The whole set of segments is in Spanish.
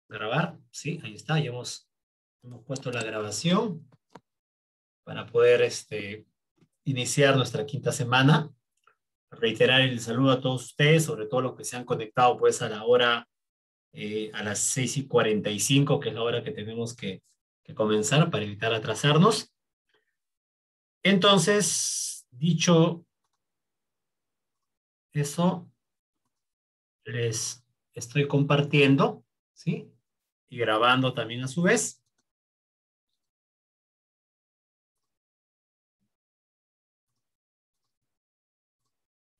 Grabar, sí, ahí está, ya hemos puesto la grabación para poder iniciar nuestra quinta semana. Reiterar el saludo a todos ustedes, sobre todo los que se han conectado pues a la hora, a las 6:45, que es la hora que tenemos que comenzar para evitar atrasarnos. Entonces, dicho eso, les estoy compartiendo, ¿sí? Y grabando también a su vez.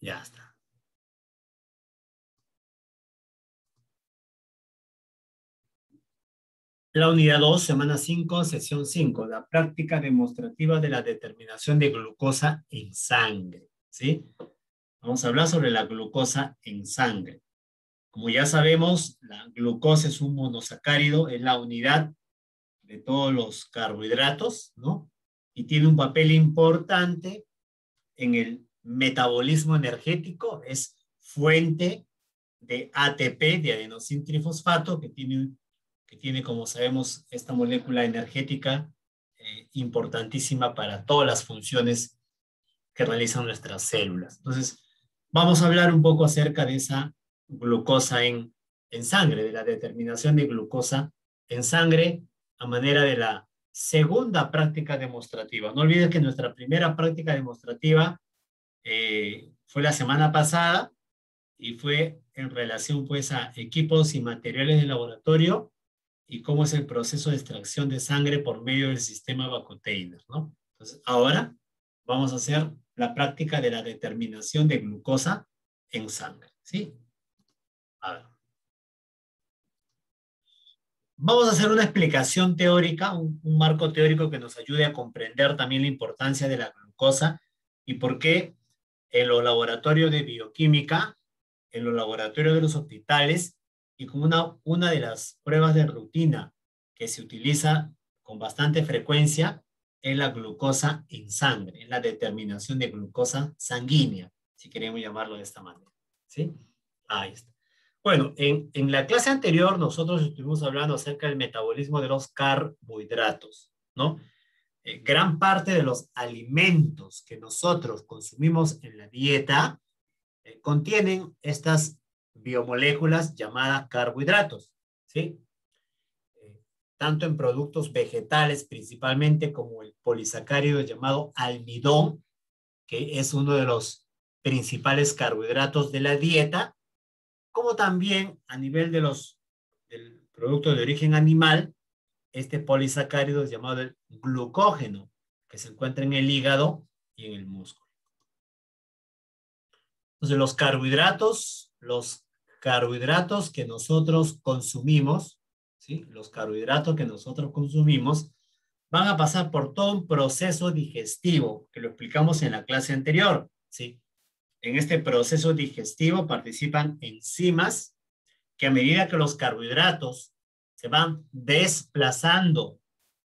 Ya está. La unidad 2, semana 5, sesión 5, la práctica demostrativa de la determinación de glucosa en sangre, ¿sí? Vamos a hablar sobre la glucosa en sangre. Como ya sabemos, la glucosa es un monosacárido, es la unidad de todos los carbohidratos, ¿no? Y tiene un papel importante en el metabolismo energético, es fuente de ATP, de adenosín trifosfato, que tiene, como sabemos, esta molécula energética importantísima para todas las funciones que realizan nuestras células. Entonces, vamos a hablar un poco acerca de esa glucosa en sangre, de la determinación de glucosa en sangre a manera de la segunda práctica demostrativa. No olvides que nuestra primera práctica demostrativa fue la semana pasada y fue en relación pues a equipos y materiales de laboratorio y cómo es el proceso de extracción de sangre por medio del sistema Vacutainer, ¿no? Entonces, ahora vamos a hacer la práctica de la determinación de glucosa en sangre, ¿sí? A ver. Vamos a hacer una explicación teórica, un marco teórico que nos ayude a comprender también la importancia de la glucosa y por qué en los laboratorios de bioquímica, en los laboratorios de los hospitales y como una de las pruebas de rutina que se utiliza con bastante frecuencia es la glucosa en sangre, es la determinación de glucosa sanguínea, si queremos llamarlo de esta manera, ¿sí? Ahí está. Bueno, en la clase anterior nosotros estuvimos hablando acerca del metabolismo de los carbohidratos, ¿no? Gran parte de los alimentos que nosotros consumimos en la dieta contienen estas biomoléculas llamadas carbohidratos, ¿sí? Tanto en productos vegetales principalmente como el polisacárido llamado almidón, que es uno de los principales carbohidratos de la dieta, como también a nivel del producto de origen animal, este polisacárido es llamado el glucógeno, que se encuentra en el hígado y en el músculo. Entonces, los carbohidratos que nosotros consumimos, ¿sí? Los carbohidratos que nosotros consumimos van a pasar por todo un proceso digestivo, que lo explicamos en la clase anterior, ¿sí? En este proceso digestivo participan enzimas que a medida que los carbohidratos se van desplazando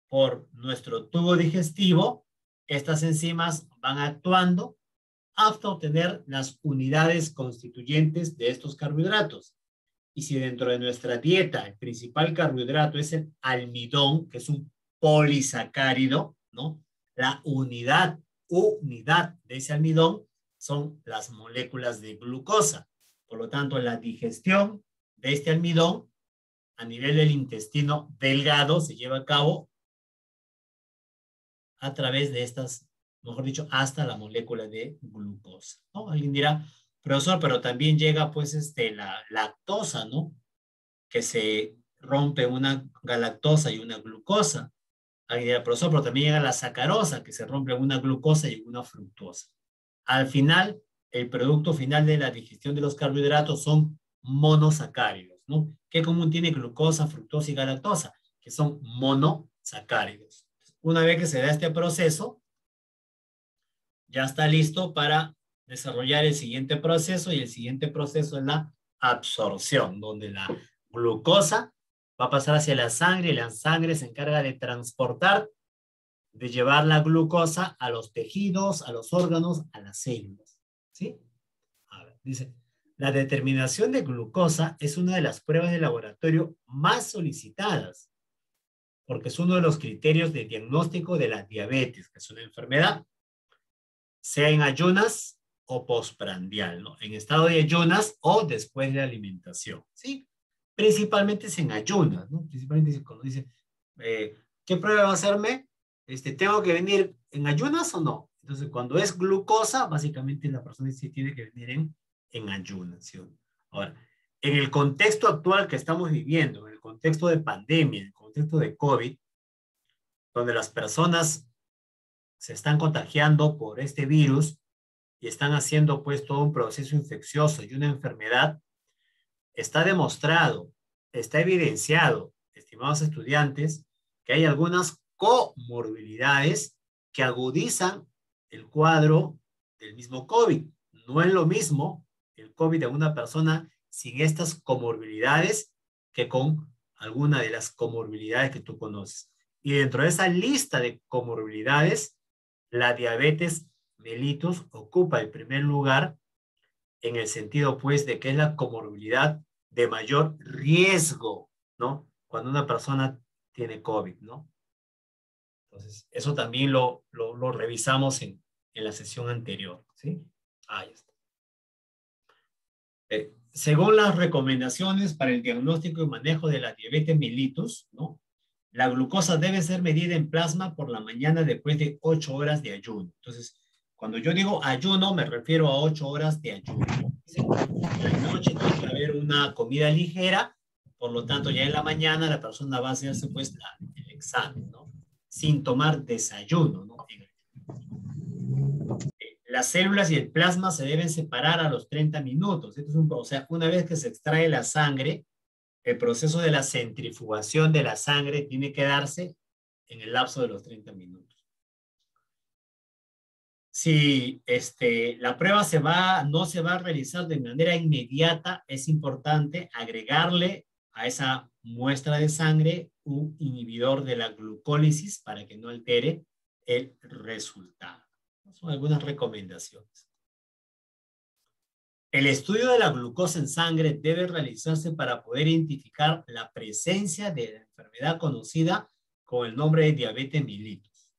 por nuestro tubo digestivo, estas enzimas van actuando hasta obtener las unidades constituyentes de estos carbohidratos. Y si dentro de nuestra dieta el principal carbohidrato es el almidón, que es un polisacárido, ¿no? La unidad de ese almidón son las moléculas de glucosa. Por lo tanto, la digestión de este almidón a nivel del intestino delgado se lleva a cabo a través de estas, mejor dicho, hasta la molécula de glucosa, ¿no? Alguien dirá, profesor, pero también llega pues la lactosa, ¿no? Que se rompe una galactosa y una glucosa. Alguien dirá, profesor, pero también llega la sacarosa, que se rompe una glucosa y una fructosa. Al final, el producto final de la digestión de los carbohidratos son monosacáridos, ¿no? ¿Qué común tiene glucosa, fructosa y galactosa? Que son monosacáridos. Una vez que se da este proceso, ya está listo para desarrollar el siguiente proceso, y el siguiente proceso es la absorción, donde la glucosa va a pasar hacia la sangre y la sangre se encarga de transportar, de llevar la glucosa a los tejidos, a los órganos, a las células. ¿Sí? A ver, dice, La determinación de glucosa es una de las pruebas de laboratorio más solicitadas, porque es uno de los criterios de diagnóstico de la diabetes, que es una enfermedad, sea en ayunas o postprandial, ¿no? En estado de ayunas o después de la alimentación, ¿sí? Principalmente es en ayunas, ¿no? Principalmente cuando dice, ¿qué prueba va a hacerme? ¿Tengo que venir en ayunas o no? Entonces, cuando es glucosa, básicamente la persona sí tiene que venir en ayunas, ¿sí? Ahora, en el contexto actual que estamos viviendo, en el contexto de pandemia, en el contexto de COVID, donde las personas se están contagiando por este virus y están haciendo pues todo un proceso infeccioso y una enfermedad, está demostrado, está evidenciado, estimados estudiantes, que hay algunas comorbilidades que agudizan el cuadro del mismo COVID. No es lo mismo el COVID de una persona sin estas comorbilidades que con alguna de las comorbilidades que tú conoces. Y dentro de esa lista de comorbilidades, la diabetes mellitus ocupa el primer lugar en el sentido, pues, de que es la comorbilidad de mayor riesgo, ¿no? Cuando una persona tiene COVID, ¿no? Entonces, eso también lo revisamos en la sesión anterior, ¿sí? Ahí está. Según las recomendaciones para el diagnóstico y manejo de la diabetes mellitus, ¿no? La glucosa debe ser medida en plasma por la mañana después de 8 horas de ayuno. Entonces, cuando yo digo ayuno, me refiero a 8 horas de ayuno. En la noche tiene que haber una comida ligera, por lo tanto, ya en la mañana la persona va a hacerse pues el examen, ¿no? Sin tomar desayuno, ¿no? Las células y el plasma se deben separar a los 30 minutos. Esto es o sea, una vez que se extrae la sangre, el proceso de la centrifugación de la sangre tiene que darse en el lapso de los 30 minutos. Si la prueba no se va a realizar de manera inmediata, es importante agregarle a esa muestra de sangre un inhibidor de la glucólisis para que no altere el resultado. Son algunas recomendaciones. El estudio de la glucosa en sangre debe realizarse para poder identificar la presencia de la enfermedad conocida con el nombre de diabetes mellitus,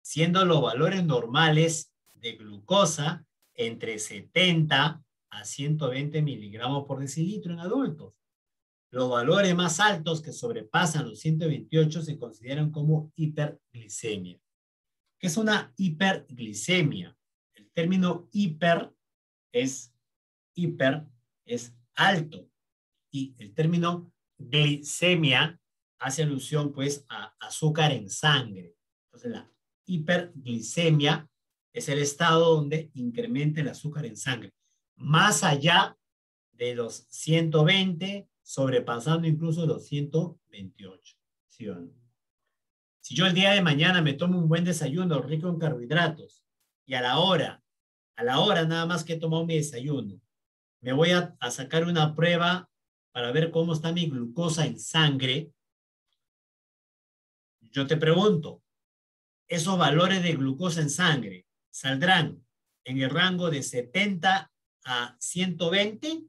siendo los valores normales de glucosa entre 70 a 120 miligramos por decilitro en adultos. Los valores más altos que sobrepasan los 128 se consideran como hiperglicemia. ¿Qué es una hiperglicemia? El término hiper es alto y el término glicemia hace alusión pues a azúcar en sangre. Entonces la hiperglicemia es el estado donde incrementa el azúcar en sangre, más allá de los 120, sobrepasando incluso los 128. ¿Sí o no? Si yo el día de mañana me tomo un buen desayuno rico en carbohidratos y a la hora nada más que he tomado mi desayuno, me voy a sacar una prueba para ver cómo está mi glucosa en sangre, yo te pregunto, ¿esos valores de glucosa en sangre saldrán en el rango de 70 a 120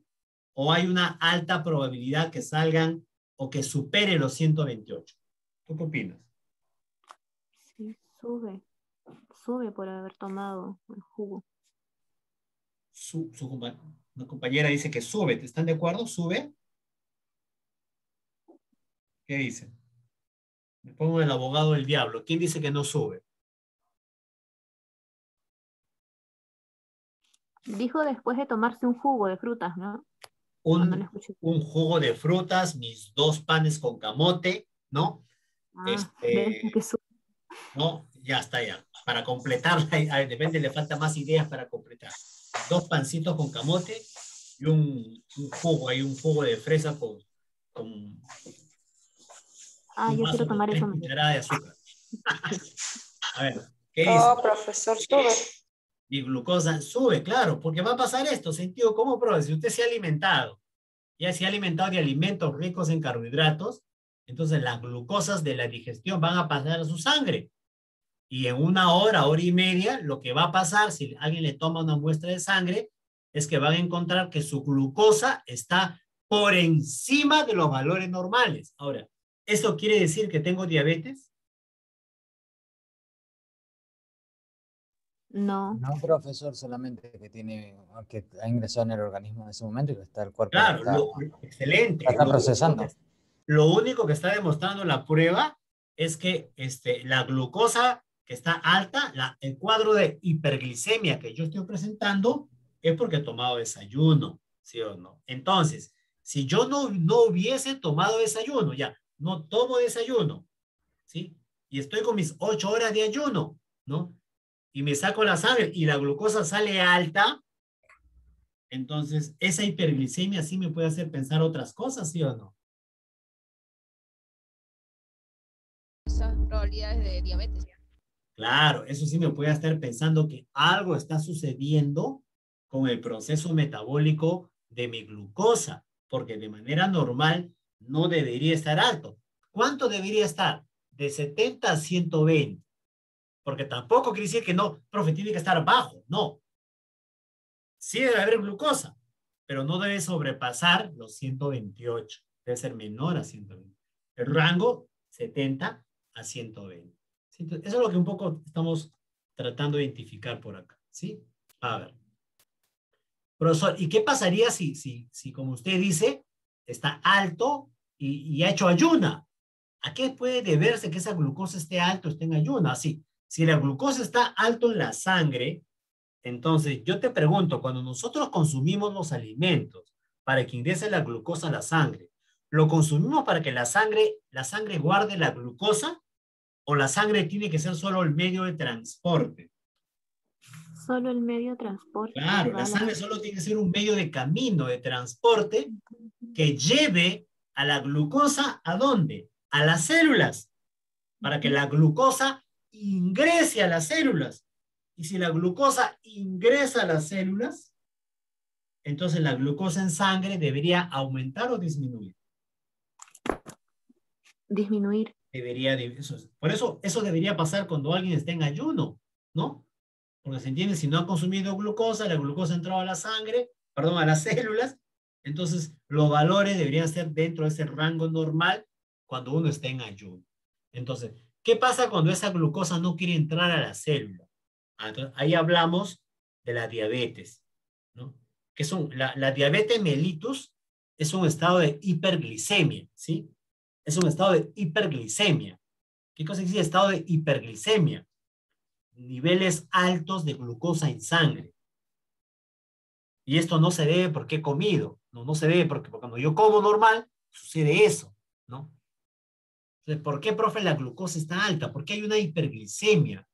o hay una alta probabilidad que salgan o que supere los 128? ¿Tú qué opinas? Sí, sube por haber tomado el jugo. Una compañera dice que sube, ¿están de acuerdo? ¿Sube? ¿Qué dice? Me pongo el abogado del diablo. ¿Quién dice que no sube? Dijo después de tomarse un jugo de frutas, ¿no? Un jugo de frutas, mis 2 panes con camote, ¿no? Que sube. No, ya está ya. Para completar, de repente le falta más ideas para completar. 2 pancitos con camote y un jugo, hay un jugo de fresa con yo quiero tomar eso. 3 cucharadas de azúcar. A ver, ¿qué dice? No, profesor, sube. Mi glucosa sube, claro, porque va a pasar esto, sentido común, pero si usted se ha alimentado, ya se ha alimentado de alimentos ricos en carbohidratos, entonces las glucosas de la digestión van a pasar a su sangre. Y en 1 hora, hora y media, lo que va a pasar, si alguien le toma una muestra de sangre, es que van a encontrar que su glucosa está por encima de los valores normales. Ahora, ¿eso quiere decir que tengo diabetes? No. No, profesor, solamente que ha ingresado en el organismo en ese momento y que está el cuerpo Claro, excelente. está procesando. Lo único que está demostrando la prueba es que la glucosa que está alta, el cuadro de hiperglicemia que yo estoy presentando es porque he tomado desayuno, ¿sí o no? Entonces, si yo no hubiese tomado desayuno, ya, no tomo desayuno, ¿sí? Y estoy con mis 8 horas de ayuno, ¿no? Y me saco la sangre y la glucosa sale alta, entonces esa hiperglicemia sí me puede hacer pensar otras cosas, ¿sí o no? Esas probabilidades de diabetes. Claro, eso sí me puede estar pensando que algo está sucediendo con el proceso metabólico de mi glucosa, porque de manera normal no debería estar alto. ¿Cuánto debería estar? De 70 a 120. Porque tampoco quiere decir que no, profe, tiene que estar bajo. No. Sí debe haber glucosa, pero no debe sobrepasar los 128. Debe ser menor a 120. El rango 70 a 120. ¿Sí? Entonces, eso es lo que un poco estamos tratando de identificar por acá. ¿Sí? A ver. Profesor, ¿y qué pasaría si como usted dice, está alto y ha hecho ayuna? ¿A qué puede deberse que esa glucosa esté alto, esté en ayuna? Así, si la glucosa está alto en la sangre, entonces yo te pregunto, cuando nosotros consumimos los alimentos para que ingrese la glucosa a la sangre, ¿lo consumimos para que la sangre guarde la glucosa o la sangre tiene que ser solo el medio de transporte? Solo el medio de transporte. Claro, la sangre solo tiene que ser un medio de camino, de transporte que lleve a la glucosa ¿a dónde? A las células, para que la glucosa ingrese a las células. Y si la glucosa ingresa a las células, entonces la glucosa en sangre debería aumentar o disminuir. Disminuir. Por eso, eso debería pasar cuando alguien está en ayuno, ¿no? Porque se entiende, si no ha consumido glucosa, la glucosa ha entrado a la sangre, perdón, a las células, entonces los valores deberían ser dentro de ese rango normal cuando uno está en ayuno. Entonces, ¿qué pasa cuando esa glucosa no quiere entrar a la célula? Entonces, ahí hablamos de la diabetes, ¿no? Que la diabetes mellitus es un estado de hiperglicemia, ¿sí? Es un estado de hiperglicemia. ¿Qué cosa significa estado de hiperglicemia? Niveles altos de glucosa en sangre. Y esto no se debe porque he comido, no se debe porque cuando yo como normal, sucede eso, ¿no? Entonces, ¿por qué, profe, la glucosa está alta? ¿Por qué hay una hiperglicemia?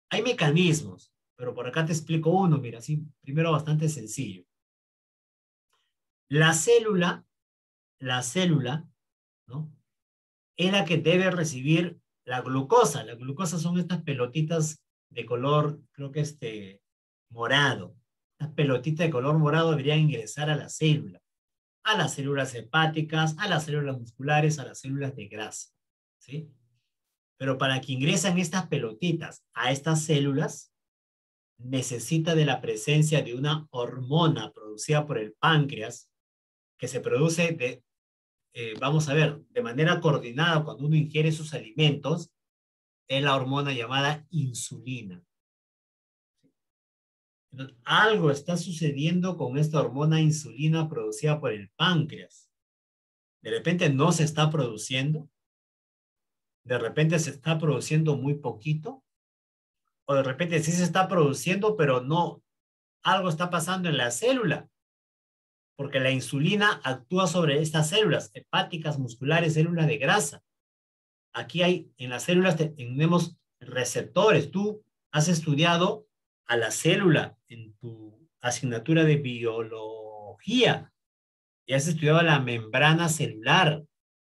Hay mecanismos, pero por acá te explico uno, mira, así, primero bastante sencillo. La célula, ¿no? Es la que debe recibir la glucosa. La glucosa son estas pelotitas de color, creo que morado. Estas pelotitas de color morado deberían ingresar a las células hepáticas, a las células musculares, a las células de grasa, ¿sí? Pero para que ingresen estas pelotitas a estas células, necesita de la presencia de una hormona producida por el páncreas, que se produce vamos a ver, de manera coordinada cuando uno ingiere sus alimentos, es la hormona llamada insulina. Entonces, algo está sucediendo con esta hormona insulina producida por el páncreas. De repente no se está produciendo, de repente se está produciendo muy poquito, o de repente sí se está produciendo, pero no, algo está pasando en la célula, porque la insulina actúa sobre estas células hepáticas, musculares, células de grasa. Aquí en las células tenemos receptores. Tú has estudiado a la célula en tu asignatura de biología y has estudiado la membrana celular.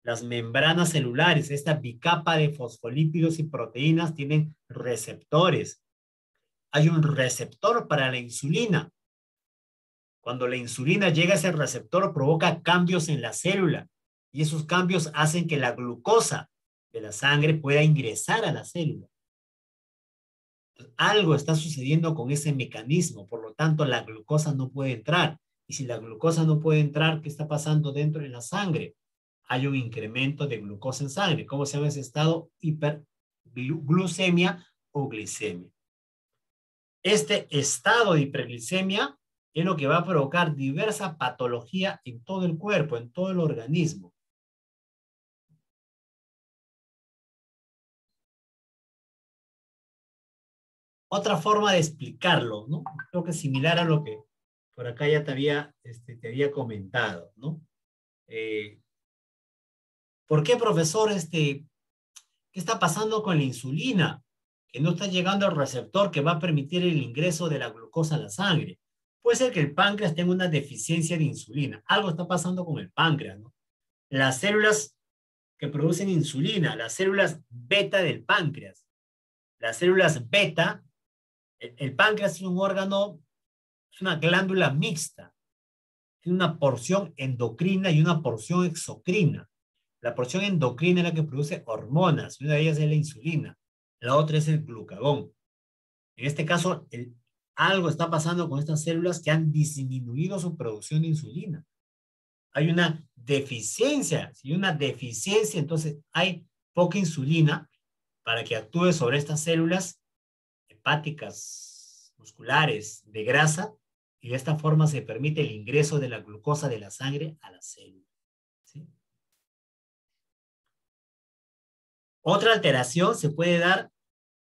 Las membranas celulares, esta bicapa de fosfolípidos y proteínas tienen receptores. Hay un receptor para la insulina. Cuando la insulina llega a ese receptor, provoca cambios en la célula y esos cambios hacen que la glucosa de la sangre pueda ingresar a la célula. Algo está sucediendo con ese mecanismo, por lo tanto la glucosa no puede entrar. Y si la glucosa no puede entrar, ¿qué está pasando dentro de la sangre? Hay un incremento de glucosa en sangre. ¿Cómo se llama ese estado? Hiperglucemia o glicemia. Este estado de hiperglicemia es lo que va a provocar diversa patología en todo el cuerpo, en todo el organismo. Otra forma de explicarlo, ¿no? Creo que es similar a lo que por acá ya te había comentado, ¿no? ¿Por qué, profesor, qué está pasando con la insulina? Que no está llegando al receptor que va a permitir el ingreso de la glucosa a la sangre. Puede ser que el páncreas tenga una deficiencia de insulina. Algo está pasando con el páncreas, ¿no? Las células que producen insulina, las células beta del páncreas. Las células beta, el páncreas es un órgano, es una glándula mixta. Tiene una porción endocrina y una porción exocrina. La porción endocrina es la que produce hormonas, y una de ellas es la insulina. La otra es el glucagón. En este caso, algo está pasando con estas células que han disminuido su producción de insulina. Hay una deficiencia. Si hay una deficiencia, entonces hay poca insulina para que actúe sobre estas células hepáticas, musculares, de grasa, y de esta forma se permite el ingreso de la glucosa de la sangre a la célula. ¿Sí? Otra alteración se puede dar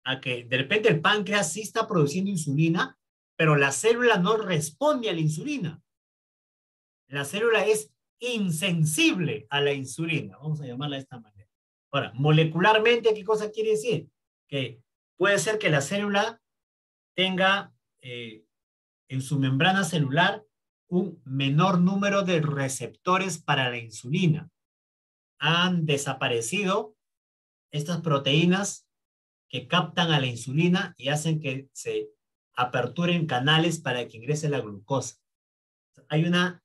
a que de repente el páncreas sí está produciendo insulina, pero la célula no responde a la insulina. La célula es insensible a la insulina, vamos a llamarla de esta manera. Ahora, molecularmente, ¿qué cosa quiere decir? Que puede ser que la célula tenga en su membrana celular un menor número de receptores para la insulina. Han desaparecido estas proteínas que captan a la insulina y hacen que se aperturen canales para que ingrese la glucosa. Hay una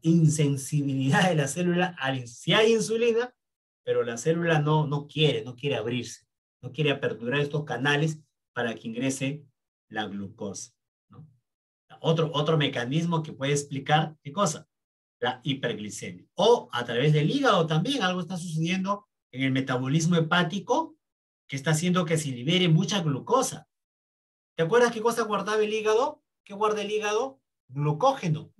insensibilidad de la célula. Si hay insulina, pero la célula no quiere abrirse, no quiere aperturar estos canales para que ingrese la glucosa, ¿no? Otro mecanismo que puede explicar, ¿qué cosa? La hiperglicemia. O a través del hígado también algo está sucediendo en el metabolismo hepático que está haciendo que se libere mucha glucosa. ¿Te acuerdas qué cosa guardaba el hígado? ¿Qué guarda el hígado? Glucógeno.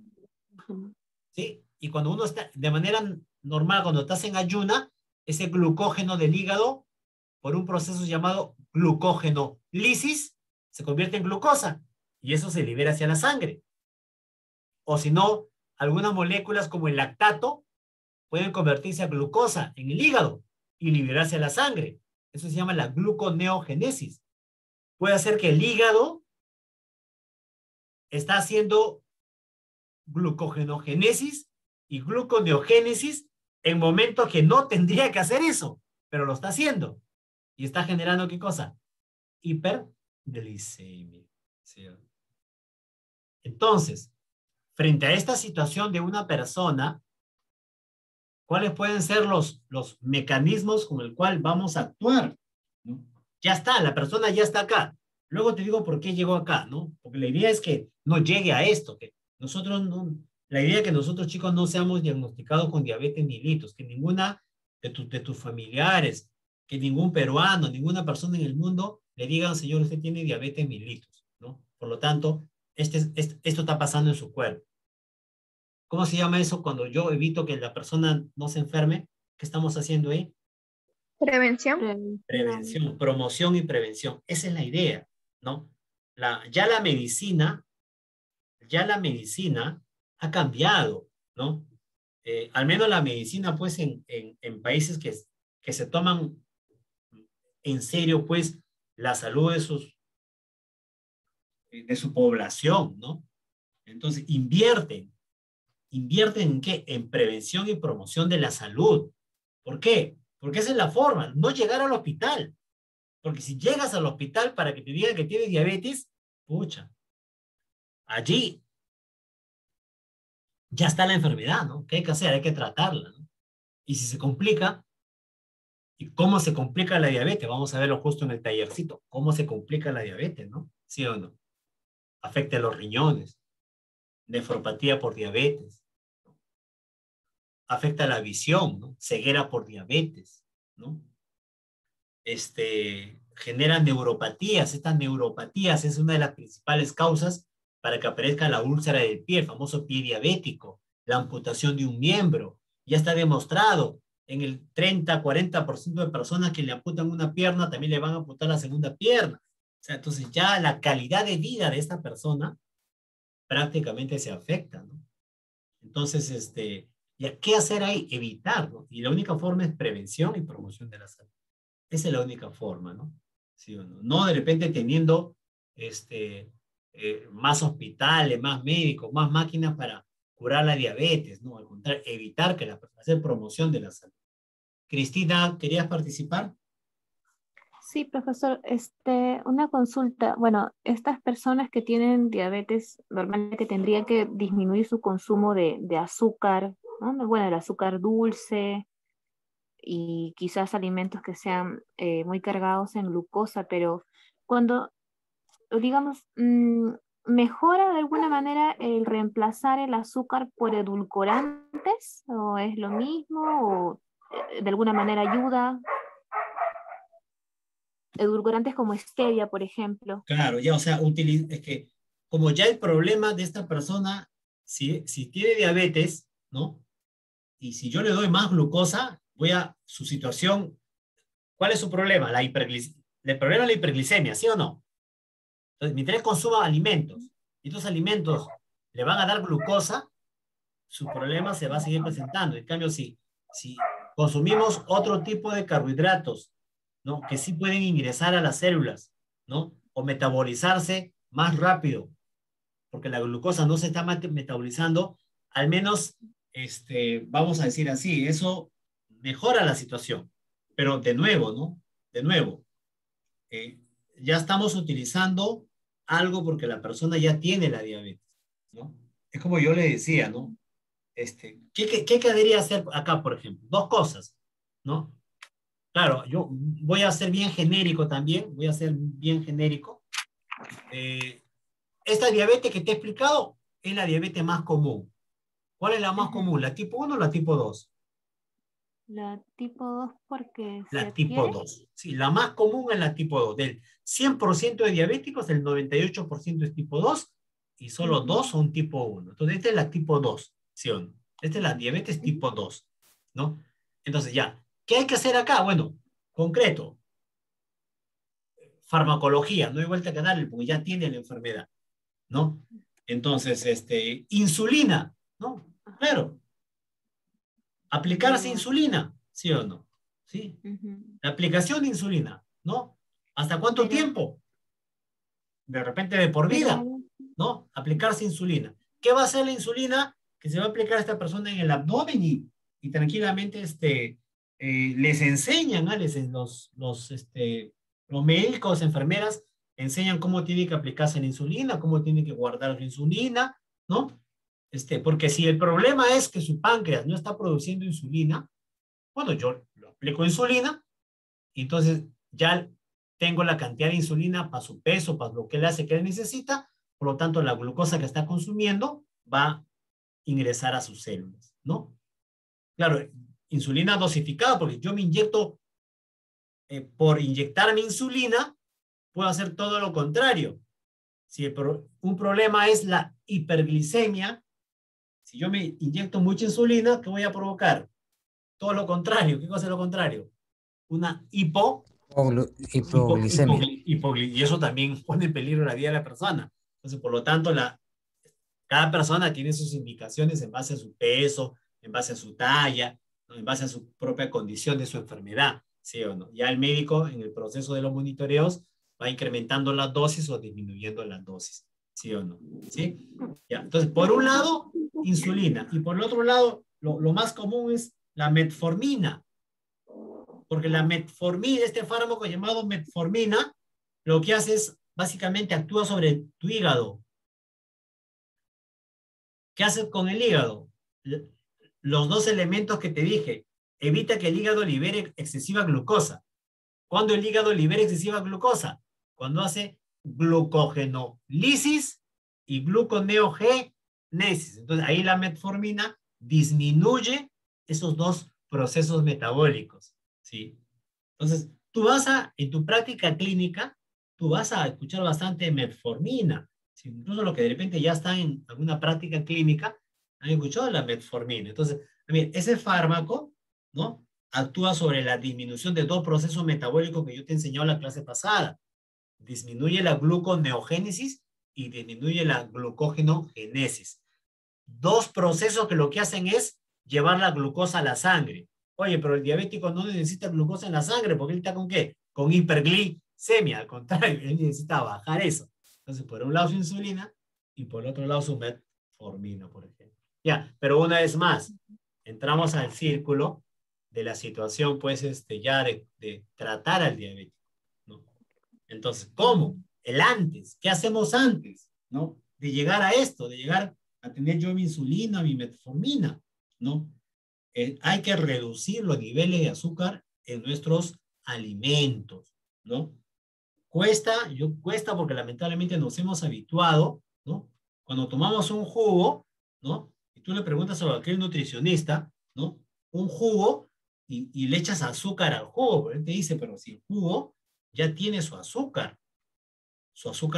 ¿Sí? Y cuando uno está, de manera normal, cuando estás en ayuna, ese glucógeno del hígado, por un proceso llamado glucógenolisis, se convierte en glucosa y eso se libera hacia la sangre. O si no, algunas moléculas como el lactato pueden convertirse a glucosa en el hígado y liberarse a la sangre. Eso se llama la gluconeogénesis. Puede hacer que el hígado está haciendo glucogenogénesis y gluconeogénesis en momentos que no tendría que hacer eso, pero lo está haciendo. Y está generando, ¿qué cosa? Hiperglicemia. ¿Sí? Entonces, frente a esta situación de una persona, ¿cuáles pueden ser los mecanismos con el cual vamos a actuar? ¿No? Ya está, la persona ya está acá. Luego te digo por qué llegó acá, ¿no? Porque la idea es que no llegue a esto, que nosotros no, la idea es que nosotros chicos no seamos diagnosticados con diabetes mellitus, que ninguna de tus familiares, que ningún peruano, ninguna persona en el mundo le digan, señor, usted tiene diabetes mellitus, ¿no? Por lo tanto, esto está pasando en su cuerpo. ¿Cómo se llama eso cuando yo evito que la persona no se enferme? ¿Qué estamos haciendo ahí? Prevención. Prevención, promoción y prevención. Esa es la idea, ¿no? Ya la medicina ha cambiado, ¿no? Al menos la medicina, pues, en países que se toman en serio, pues, la salud de su población, ¿no? Entonces, ¿invierten en qué? En prevención y promoción de la salud. ¿Por qué? Porque esa es la forma, no llegar al hospital. Porque si llegas al hospital para que te digan que tienes diabetes, pucha, allí ya está la enfermedad, ¿no? ¿Qué hay que hacer? Hay que tratarla, ¿no? Y si se complica, ¿Y cómo se complica la diabetes? Vamos a verlo justo en el tallercito. ¿Cómo se complica la diabetes, no? ¿Sí o no? Afecta a los riñones, nefropatía por diabetes, afecta a la visión, ¿no? Ceguera por diabetes, ¿no? Genera neuropatías. Estas neuropatías es una de las principales causas para que aparezca la úlcera del pie, el famoso pie diabético, la amputación de un miembro. Ya está demostrado en el 30-40% de personas que le amputan una pierna, también le van a amputar la segunda pierna. O sea, entonces ya la calidad de vida de esta persona prácticamente se afecta, ¿no? Entonces, ¿ya qué hacer ahí? Evitar, ¿no? Y la única forma es prevención y promoción de la salud. Esa es la única forma, ¿no? ¿Sí o no? No de repente teniendo más hospitales, más médicos, más máquinas para curar la diabetes, ¿no? Al contrario, evitar que la persona, hacer promoción de la salud. Cristina, ¿querías participar? Sí, profesor, una consulta. Bueno, estas personas que tienen diabetes normalmente tendrían que disminuir su consumo de azúcar, ¿no? Bueno, el azúcar dulce y quizás alimentos que sean muy cargados en glucosa, pero cuando, digamos, ¿mejora de alguna manera el reemplazar el azúcar por edulcorantes? ¿O es lo mismo? ¿O de alguna manera ayuda? Edulcorantes como stevia, por ejemplo. Claro, ya, o sea, es que como ya el problema de esta persona, si tiene diabetes, ¿no? Y si yo le doy más glucosa, su situación, ¿cuál es su problema? El problema es la hiperglicemia, ¿sí o no? Entonces, mientras consuma alimentos, y estos alimentos le van a dar glucosa, su problema se va a seguir presentando. En cambio, si consumimos otro tipo de carbohidratos, ¿no? Que sí pueden ingresar a las células, ¿no? O metabolizarse más rápido, porque la glucosa no se está metabolizando, al menos, vamos a decir así, eso mejora la situación. Pero de nuevo, ¿no? De nuevo, ya estamos utilizando algo porque la persona ya tiene la diabetes, ¿no? Es como yo le decía, ¿no? ¿Qué querría hacer acá, por ejemplo? Dos cosas, ¿no? Claro, yo voy a ser bien genérico también, voy a ser bien genérico. Esta diabetes que te he explicado es la diabetes más común. ¿Cuál es la más común? ¿La tipo 1 o la tipo 2? La tipo 2 porque se La tipo adquiere. 2. Sí, la más común es la tipo 2. Del 100% de diabéticos, el 98% es tipo 2 y solo 2 son tipo 1. Entonces, esta es la tipo 2, ¿sí o no? Esta es la diabetes tipo 2, ¿no? Entonces, ya, ¿qué hay que hacer acá? Bueno, concreto, farmacología, no hay vuelta que darle porque ya tiene la enfermedad, ¿no? Entonces, insulina, ¿no? Claro, aplicarse insulina, ¿sí o no? ¿Sí? La aplicación de insulina, ¿no? ¿Hasta cuánto tiempo? De repente de por vida, ¿no? Aplicarse insulina. ¿Qué va a hacer la insulina? Que se va a aplicar a esta persona en el abdomen y tranquilamente les enseñan, ¿no? Los médicos, enfermeras, enseñan cómo tiene que aplicarse la insulina, cómo tiene que guardar la insulina, ¿no? Porque si el problema es que su páncreas no está produciendo insulina, bueno, yo lo aplico insulina y entonces ya tengo la cantidad de insulina para su peso, para lo que le hace que él necesita, por lo tanto la glucosa que está consumiendo va a ingresar a sus células, ¿no? Claro, insulina dosificada, porque yo me inyecto, por inyectarme insulina, puedo hacer todo lo contrario. Si un problema es la hiperglicemia, si yo me inyecto mucha insulina, ¿qué voy a provocar? Todo lo contrario. ¿Qué cosa es lo contrario? Una hipoglicemia. Y eso también pone en peligro la vida de la persona. Entonces, por lo tanto, cada persona tiene sus indicaciones en base a su peso, en base a su talla, ¿no? En base a su propia condición de su enfermedad, ¿sí o no? Ya el médico, en el proceso de los monitoreos, va incrementando las dosis o disminuyendo las dosis, ¿sí o no? ¿Sí? Ya. Entonces, por un lado, insulina, y por el otro lado, lo más común es la metformina, porque la metformina, este fármaco llamado metformina, lo que hace es, básicamente, actúa sobre tu hígado. ¿Qué hace con el hígado? Los dos elementos que te dije, evita que el hígado libere excesiva glucosa. ¿Cuándo el hígado libera excesiva glucosa? Cuando hace glucogenólisis y gluconeogénesis. Entonces, ahí la metformina disminuye esos dos procesos metabólicos, ¿sí? Entonces, en tu práctica clínica, tú vas a escuchar bastante metformina. ¿Sí? Incluso los que de repente ya están en alguna práctica clínica, han escuchado la metformina. Entonces, mira, ese fármaco, ¿no? Actúa sobre la disminución de dos procesos metabólicos que yo te he enseñado en la clase pasada. Disminuye la gluconeogénesis y disminuye la glucógenogénesis. Dos procesos que lo que hacen es llevar la glucosa a la sangre. Oye, pero el diabético no necesita glucosa en la sangre porque él está ¿con qué? Con hiperglicemia. Al contrario, él necesita bajar eso. Entonces, por un lado su insulina y por el otro lado su metformina, por ejemplo. Ya, pero una vez más, entramos al círculo de la situación, pues, ya de tratar al diabético, ¿no? Entonces, ¿cómo? El antes. ¿Qué hacemos antes? ¿No? De llegar a esto, de llegar a tener yo mi insulina, mi metformina, ¿no? Hay que reducir los niveles de azúcar en nuestros alimentos, ¿no? Cuesta porque lamentablemente nos hemos habituado, ¿no? Cuando tomamos un jugo, ¿no? Y tú le preguntas a cualquier nutricionista, ¿no? Un jugo y le echas azúcar al jugo, pero él te dice, pero si el jugo ya tiene su azúcar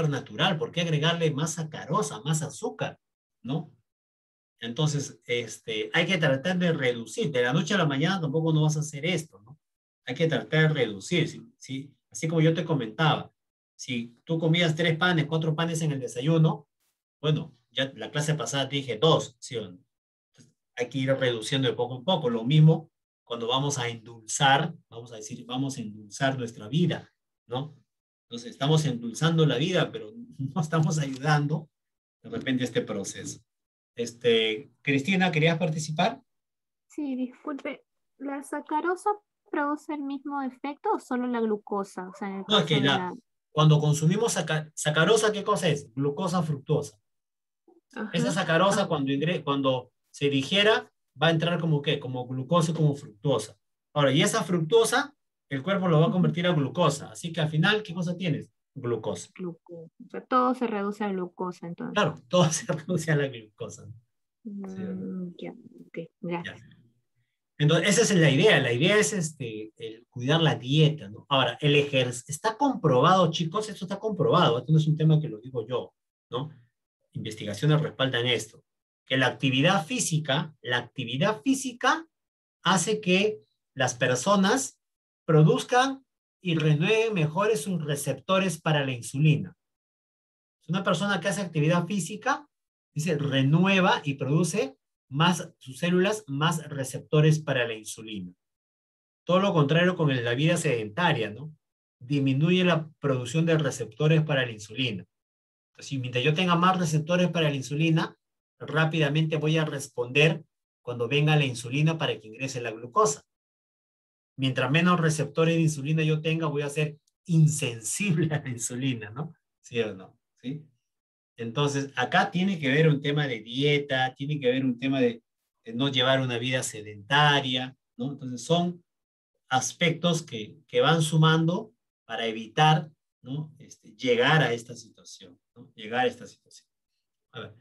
natural, ¿por qué agregarle más sacarosa, más azúcar? ¿No? Entonces, hay que tratar de reducir. De la noche a la mañana tampoco no vas a hacer esto, ¿no? Hay que tratar de reducir, ¿sí? Así como yo te comentaba, si tú comías 3 panes, 4 panes en el desayuno, bueno, ya la clase pasada te dije 2, ¿sí o no? Entonces, hay que ir reduciendo de poco en poco. Lo mismo cuando vamos a endulzar, vamos a decir, vamos a endulzar nuestra vida, ¿no? Entonces, estamos endulzando la vida, pero no estamos ayudando de repente a este proceso. Cristina, ¿querías participar? Sí, disculpe, ¿la sacarosa produce el mismo efecto o solo la glucosa? O sea, en el No, es caso que de la... cuando consumimos sacarosa, ¿qué cosa es? Glucosa fructuosa. Esa Ajá. sacarosa cuando se digiera va a entrar como ¿qué? Como glucosa y como fructuosa. Ahora, y esa fructuosa, el cuerpo lo va a Ujú. convertir a glucosa. Así que al final, ¿qué cosa tienes? Glucosa. Glucosa. O sea, todo se reduce a glucosa entonces. Claro, todo se reduce a la glucosa. ¿Sí o no? Ya, ok, Ya. gracias. Entonces, esa es la idea. La idea es el cuidar la dieta, ¿no? Ahora, el ejercicio, está comprobado, chicos, esto está comprobado. Esto no es un tema que lo digo yo, ¿no? Investigaciones respaldan esto. Que la actividad física hace que las personas produzcan y renueven mejores sus receptores para la insulina. Una persona que hace actividad física, dice, renueva y produce más sus células, más receptores para la insulina. Todo lo contrario con la vida sedentaria, ¿no? Disminuye la producción de receptores para la insulina. Entonces, mientras yo tenga más receptores para la insulina, rápidamente voy a responder cuando venga la insulina para que ingrese la glucosa. Mientras menos receptores de insulina yo tenga, voy a ser insensible a la insulina, ¿no? ¿Sí o no? ¿Sí? Entonces, acá tiene que ver un tema de dieta, tiene que ver un tema de no llevar una vida sedentaria, ¿no? Entonces, son aspectos que van sumando para evitar, ¿no? Llegar a esta situación, ¿no? Llegar a esta situación. A ver,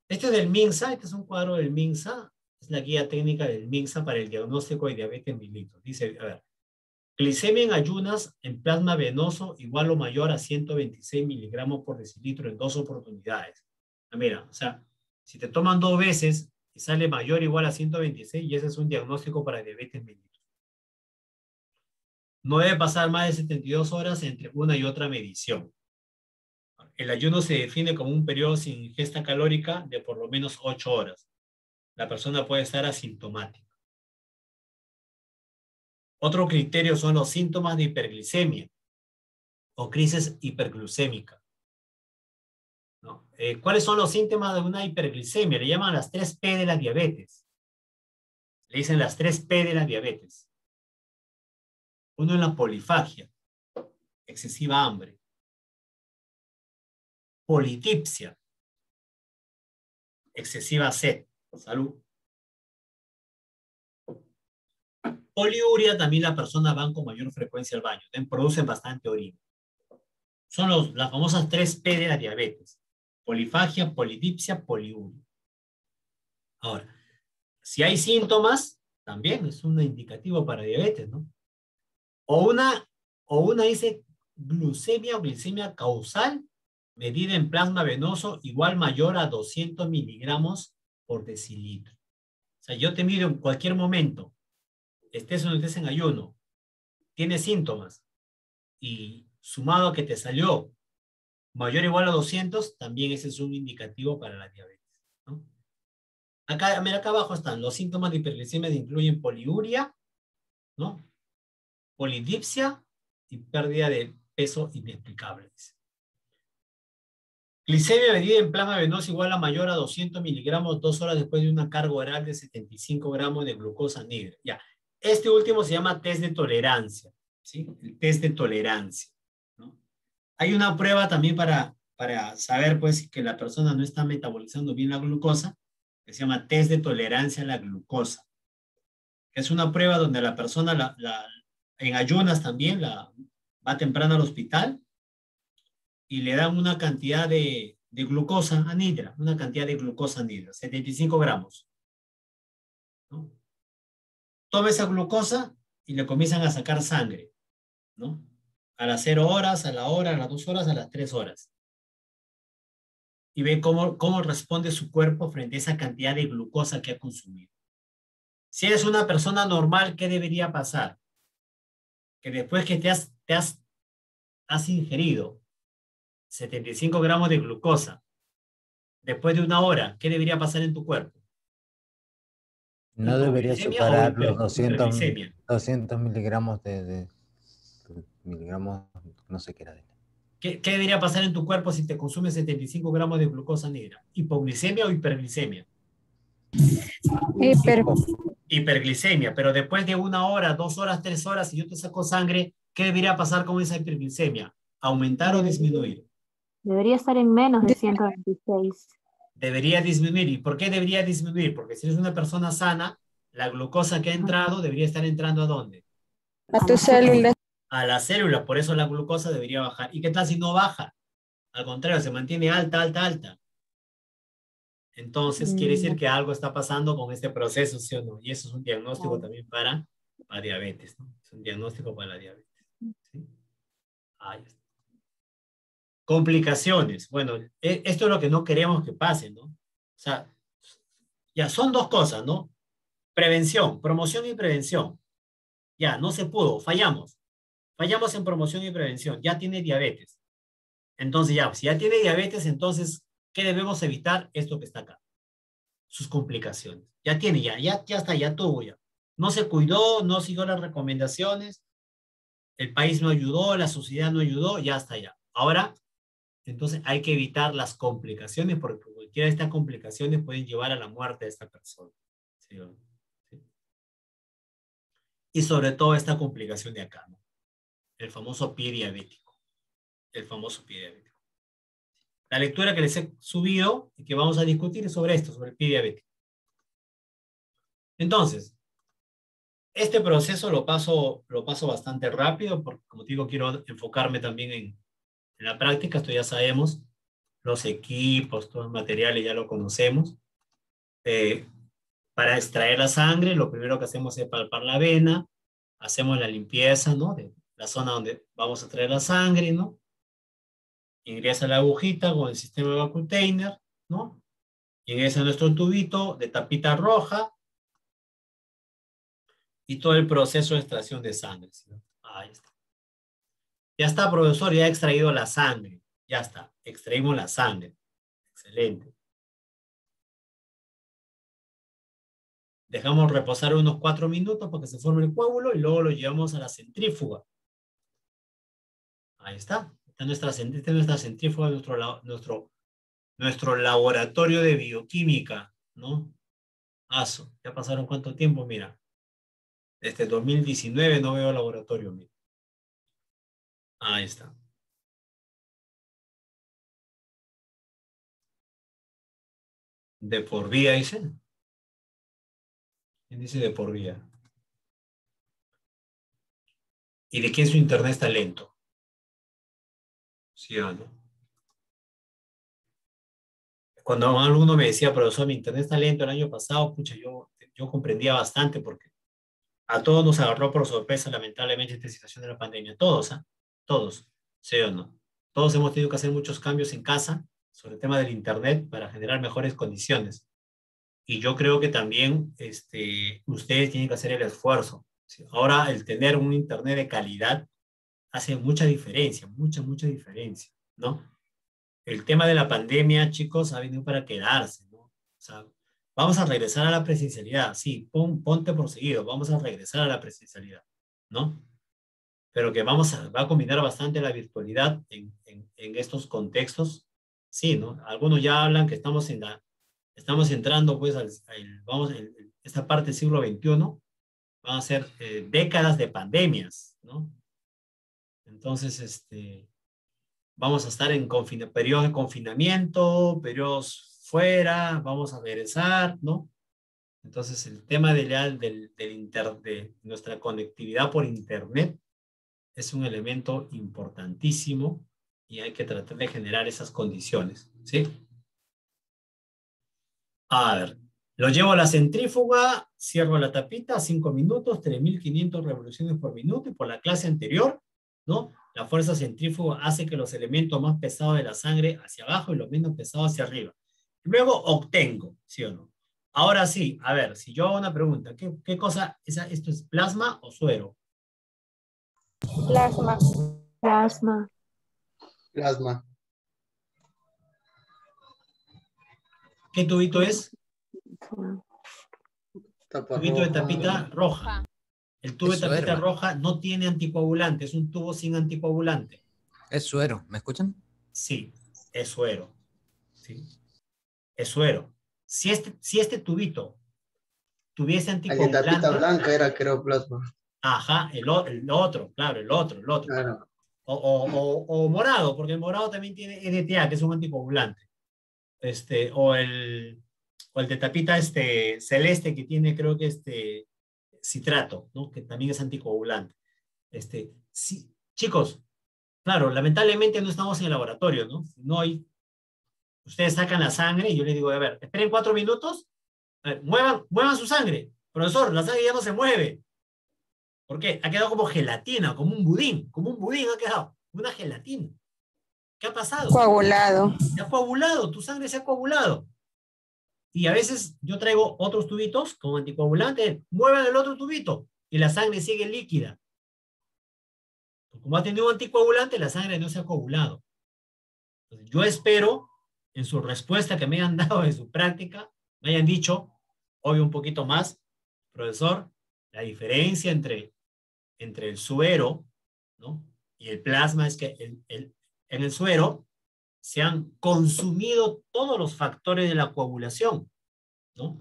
este es del MINSA, este es un cuadro del MINSA, es la guía técnica del MINSA para el diagnóstico de diabetes mellitus. Dice, a ver, glicemia en ayunas en plasma venoso igual o mayor a 126 miligramos por decilitro en 2 oportunidades. Mira, o sea, si te toman 2 veces y sale mayor o igual a 126, y ese es un diagnóstico para diabetes mellitus. No debe pasar más de 72 horas entre una y otra medición. El ayuno se define como un periodo sin ingesta calórica de por lo menos 8 horas. La persona puede estar asintomática. Otro criterio son los síntomas de hiperglicemia o crisis hiperglucémica, ¿no? ¿Cuáles son los síntomas de una hiperglicemia? Le llaman las 3P de la diabetes. Le dicen las 3P de la diabetes. Uno es la polifagia, excesiva hambre. Politipsia, excesiva sed. Salud. Poliuria también las personas van con mayor frecuencia al baño, producen bastante orina. Son las famosas 3P de la diabetes. Polifagia, polidipsia, poliuria. Ahora, si hay síntomas, también es un indicativo para diabetes, ¿no? O una dice glucemia o glicemia causal medida en plasma venoso igual mayor a 200 miligramos por decilitro. O sea, yo te mido en cualquier momento, estés o no estés en ayuno, tienes síntomas y sumado a que te salió mayor o igual a 200, también ese es un indicativo para la diabetes, ¿no? Acá, mira, acá abajo están los síntomas de hiperglicemia que incluyen poliuria, ¿no? Polidipsia y pérdida de peso inexplicable. Glicemia medida en plasma venoso igual a mayor a 200 miligramos 2 horas después de una carga oral de 75 gramos de glucosa negra. Ya. Este último se llama test de tolerancia, ¿sí? El test de tolerancia, ¿no? Hay una prueba también para saber pues, que la persona no está metabolizando bien la glucosa, que se llama test de tolerancia a la glucosa. Es una prueba donde la persona en ayunas también va temprano al hospital y le dan una cantidad de glucosa anhidra, una cantidad de glucosa anhidra, 75 gramos, ¿no? Toma esa glucosa y le comienzan a sacar sangre, ¿no? A las 0 horas, a la hora, a las 2 horas, a las 3 horas. Y ve cómo responde su cuerpo frente a esa cantidad de glucosa que ha consumido. Si eres una persona normal, ¿qué debería pasar? Que después que has ingerido 75 gramos de glucosa, después de una hora, ¿qué debería pasar en tu cuerpo? No debería ¿Hipoglicemia superar o los 200 hiperglicemia? miligramos de miligramos, no sé qué era. ¿Qué debería pasar en tu cuerpo si te consumes 75 gramos de glucosa negra? ¿Hipoglicemia o hiperglicemia? Hiper. Hiperglicemia, pero después de 1 hora, 2 horas, 3 horas, si yo te saco sangre, ¿qué debería pasar con esa hiperglicemia? ¿Aumentar o disminuir? Debería estar en menos de 126. Debería disminuir. ¿Y por qué debería disminuir? Porque si eres una persona sana, la glucosa que ha entrado debería estar entrando ¿a dónde? A tus células. A la célula, por eso la glucosa debería bajar. ¿Y qué tal si no baja? Al contrario, se mantiene alta, alta, alta. Entonces, quiere decir que algo está pasando con este proceso, ¿sí o no? Y eso es un diagnóstico también para diabetes, ¿no? Es un diagnóstico para la diabetes. ¿Sí? Ahí está. Complicaciones. Bueno, esto es lo que no queremos que pase, ¿no? O sea, ya son dos cosas, ¿no? Prevención, promoción y prevención. Ya, no se pudo, fallamos. Fallamos en promoción y prevención. Ya tiene diabetes. Entonces ya, si ya tiene diabetes, entonces, ¿qué debemos evitar? Esto que está acá. Sus complicaciones. Ya tiene, ya está, ya tuvo ya. No se cuidó, no siguió las recomendaciones, el país no ayudó, la sociedad no ayudó, ya está ya. Ahora, entonces hay que evitar las complicaciones porque cualquiera de estas complicaciones pueden llevar a la muerte de esta persona. ¿Sí? ¿Sí? Y sobre todo esta complicación de acá, ¿no? El famoso pie diabético. El famoso pie diabético. La lectura que les he subido y que vamos a discutir es sobre esto, sobre el pie diabético. Entonces, este proceso lo paso bastante rápido porque, como te digo, quiero enfocarme también en la práctica. Esto ya sabemos, los equipos, todos los materiales ya lo conocemos. Para extraer la sangre, lo primero que hacemos es palpar la vena, hacemos la limpieza, ¿no? De la zona donde vamos a traer la sangre, ¿no? Ingresa la agujita con el sistema de container, ¿no? Ingresa nuestro tubito de tapita roja y todo el proceso de extracción de sangre, ¿sí? Ahí está. Ya está, profesor, ya he extraído la sangre. Ya está, extraímos la sangre. Excelente. Dejamos reposar unos 4 minutos para que se forme el coágulo y luego lo llevamos a la centrífuga. Ahí está. Esta es nuestra centrífuga, nuestro laboratorio de bioquímica, ¿no? ASO. ¿Ya pasaron cuánto tiempo? Mira. Desde 2019 no veo laboratorio, mira. Ahí está. De por vida, dice. ¿Quién dice de por vida? ¿Y de quién su internet está lento? ¿Sí o no? Cuando un alumno me decía, profesor, mi internet está lento el año pasado, pucha, yo comprendía bastante porque a todos nos agarró por sorpresa, lamentablemente, esta situación de la pandemia. Todos, ¿ah? Todos, ¿sí o no? Todos hemos tenido que hacer muchos cambios en casa sobre el tema del internet para generar mejores condiciones. Y yo creo que también ustedes tienen que hacer el esfuerzo. ¿Sí? Ahora, el tener un internet de calidad hace mucha diferencia, mucha diferencia, ¿no? El tema de la pandemia, chicos, ha venido para quedarse, ¿no? O sea, vamos a regresar a la presencialidad, sí, ponte por seguido, vamos a regresar a la presencialidad, ¿no? Pero que va a combinar bastante la virtualidad en estos contextos, sí, ¿no? Algunos ya hablan que estamos entrando, pues, esta parte del siglo XXI, van a ser décadas de pandemias, ¿no? Entonces, vamos a estar en periodos de confinamiento, periodos fuera, vamos a regresar, ¿no? Entonces, el tema de nuestra conectividad por Internet es un elemento importantísimo y hay que tratar de generar esas condiciones, ¿sí? A ver, lo llevo a la centrífuga, cierro la tapita, 5 minutos, 3.500 revoluciones por minuto, y por la clase anterior, ¿no? La fuerza centrífuga hace que los elementos más pesados de la sangre hacia abajo y los menos pesados hacia arriba. Luego obtengo, ¿sí o no? Ahora sí, a ver, si yo hago una pregunta, ¿qué cosa? ¿Esto es plasma o suero? Plasma. Plasma. Plasma. ¿Qué tubito es? Tapa Tubito de roja. tapita roja. El tubo de Es tapita suero. roja no tiene anticoagulante, es un tubo sin anticoagulante. Es suero, ¿me escuchan? Sí, es suero. ¿Sí? Es suero. Si este tubito tuviese El de tapita anticoagulante, blanca era creo plasma. ajá, el otro, claro, el otro. Claro. O morado, porque el morado también tiene EDTA, que es un anticoagulante. O el de tapita celeste, que tiene, creo que citrato, ¿no? Que también es anticoagulante. Sí, chicos, claro, lamentablemente no estamos en el laboratorio, ¿no? No hay, ustedes sacan la sangre y yo les digo, a ver, esperen 4 minutos, a ver, muevan su sangre. Profesor, la sangre ya no se mueve. ¿Por qué? Ha quedado como gelatina, como un budín ha quedado, una gelatina. ¿Qué ha pasado? Coagulado. Se ha coagulado, tu sangre se ha coagulado. Y a veces yo traigo otros tubitos como anticoagulante, muevan el otro tubito y la sangre sigue líquida. Como ha tenido un anticoagulante, la sangre no se ha coagulado. Entonces, yo espero, en su respuesta que me hayan dado en su práctica, me hayan dicho, obvio un poquito más, profesor, la diferencia entre el suero, ¿no? Y el plasma es que en el suero se han consumido todos los factores de la coagulación, ¿no?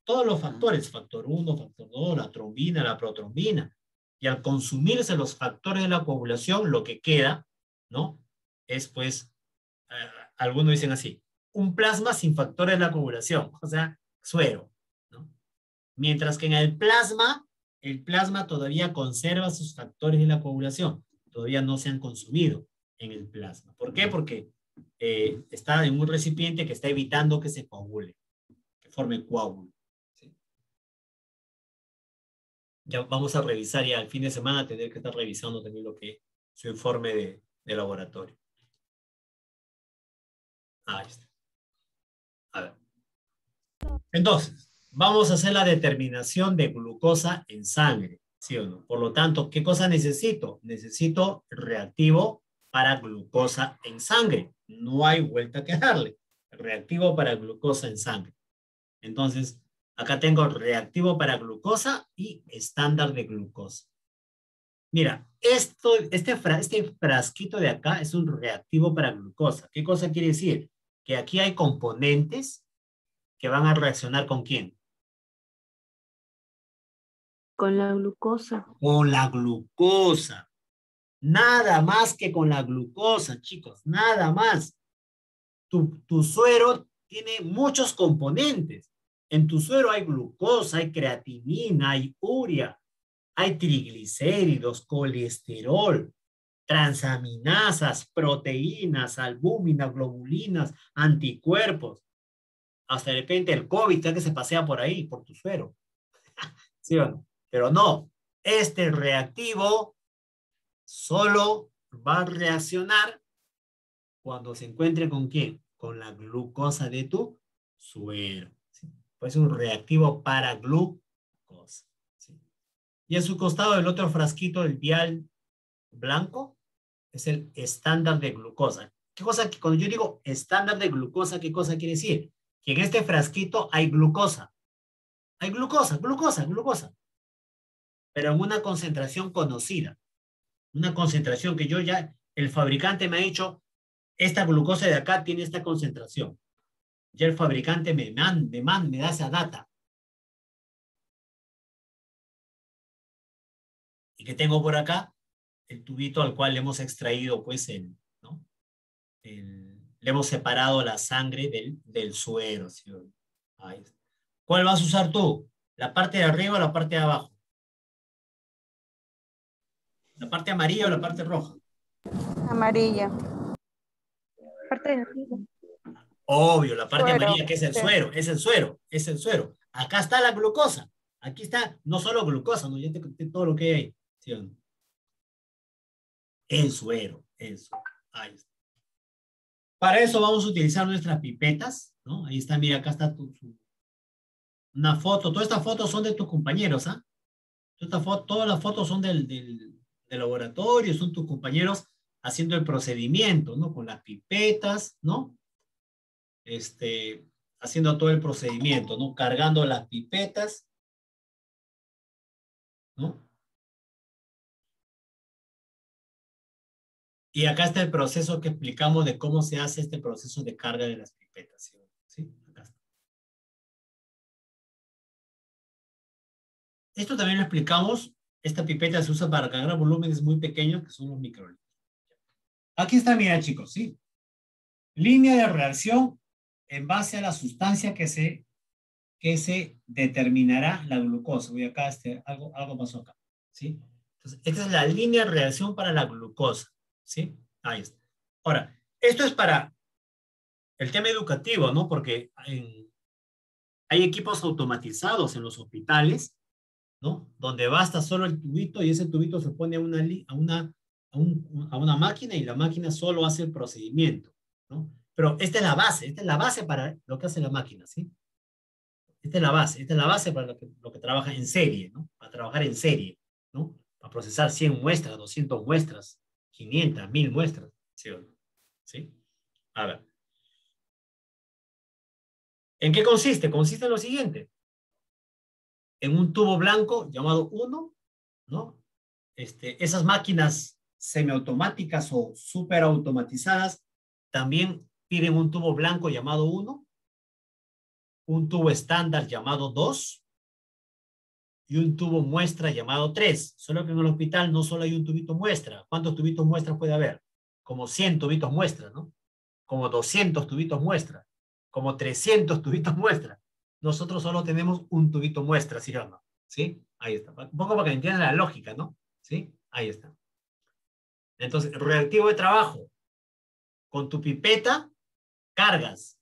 Todos los factores, factor 1, factor 2, la trombina, la protrombina. Y al consumirse los factores de la coagulación, lo que queda, ¿no? Es pues, algunos dicen así, un plasma sin factores de la coagulación, o sea, suero, ¿no? Mientras que en el plasma todavía conserva sus factores de la coagulación, todavía no se han consumido en el plasma. ¿Por qué? Porque está en un recipiente que está evitando que se coagule, que forme coágulo. ¿Sí? Ya vamos a revisar ya el fin de semana, tener que estar revisando también lo que su informe de laboratorio. Ahí está. A ver. Entonces, vamos a hacer la determinación de glucosa en sangre, ¿sí o no? Por lo tanto, ¿qué cosa necesito? Necesito reactivo para glucosa en sangre. No hay vuelta que darle. Reactivo para glucosa en sangre. Entonces, acá tengo reactivo para glucosa y estándar de glucosa. Mira, este frasquito de acá es un reactivo para glucosa. ¿Qué cosa quiere decir? Que aquí hay componentes que van a reaccionar ¿con quién? Con la glucosa. Con la glucosa. Nada más que con la glucosa, chicos, nada más. Tu suero tiene muchos componentes. En tu suero hay glucosa, hay creatinina, hay urea, hay triglicéridos, colesterol, transaminasas, proteínas, albúminas, globulinas, anticuerpos. Hasta de repente el COVID ya que se pasea por ahí, por tu suero. ¿Sí o no? Pero no, este reactivo solo va a reaccionar cuando se encuentre con ¿quién? Con la glucosa de tu suero. ¿Sí? Pues es un reactivo para glucosa. ¿Sí? Y en su costado el otro frasquito, el vial blanco, es el estándar de glucosa. ¿Qué cosa? Cuando yo digo estándar de glucosa, ¿qué cosa quiere decir? Que en este frasquito hay glucosa. Hay glucosa, glucosa, glucosa. Pero en una concentración conocida. Una concentración que yo ya, el fabricante me ha dicho, esta glucosa de acá tiene esta concentración. Ya el fabricante me da esa data. ¿Y qué tengo por acá? El tubito al cual le hemos extraído, pues, ¿no? Le hemos separado la sangre del suero. ¿Sí? Ahí está. ¿Cuál vas a usar tú? ¿La parte de arriba o la parte de abajo? ¿La parte amarilla o la parte roja? Amarilla. Parte de arriba. Obvio, la parte Suero, amarilla que es el sí. suero, es el suero, es el suero. Acá está la glucosa. Aquí está, no solo glucosa, no, ya te conté todo lo que hay. ¿Sí o no? El suero, el suero. Ahí está. Para eso vamos a utilizar nuestras pipetas, ¿no? Ahí está, mira, acá está una foto. Todas estas fotos son de tus compañeros, ¿ah? Todas las fotos son del laboratorio, son tus compañeros haciendo el procedimiento, ¿no? Con las pipetas, ¿no? Haciendo todo el procedimiento, ¿no? Cargando las pipetas, ¿no? Y acá está el proceso que explicamos de cómo se hace este proceso de carga de las pipetas, ¿sí? Acá está. Esto también lo explicamos. Esta pipeta se usa para cargar volúmenes muy pequeños, que son los microlitros. Aquí está, mira, chicos, ¿sí? Línea de reacción en base a la sustancia que se determinará la glucosa. Voy acá, algo pasó acá, ¿sí? Entonces, esta es la línea de reacción para la glucosa, ¿sí? Ahí está. Ahora, esto es para el tema educativo, ¿no? Porque hay equipos automatizados en los hospitales, ¿no? Donde basta solo el tubito y ese tubito se pone a una máquina y la máquina solo hace el procedimiento, ¿no? Pero esta es la base para lo que hace la máquina, ¿sí? Esta es la base para lo que trabaja en serie, ¿no? Para trabajar en serie, ¿no? Para procesar 100 muestras, 200 muestras, 500, 1000 muestras, ¿sí o no? ¿Sí? A ver. ¿En qué consiste? Consiste en lo siguiente. En un tubo blanco llamado 1, ¿no? Esas máquinas semiautomáticas o superautomatizadas también piden un tubo blanco llamado 1, un tubo estándar llamado 2 y un tubo muestra llamado 3. Solo que en el hospital no solo hay un tubito muestra. ¿Cuántos tubitos muestra puede haber? Como 100 tubitos muestra, ¿no? Como 200 tubitos muestra. Como 300 tubitos muestra. Nosotros solo tenemos un tubito muestra, ¿sí o no? ¿Sí? Ahí está. Un poco para que entiendan la lógica, ¿no? ¿Sí? Ahí está. Entonces, reactivo de trabajo. Con tu pipeta cargas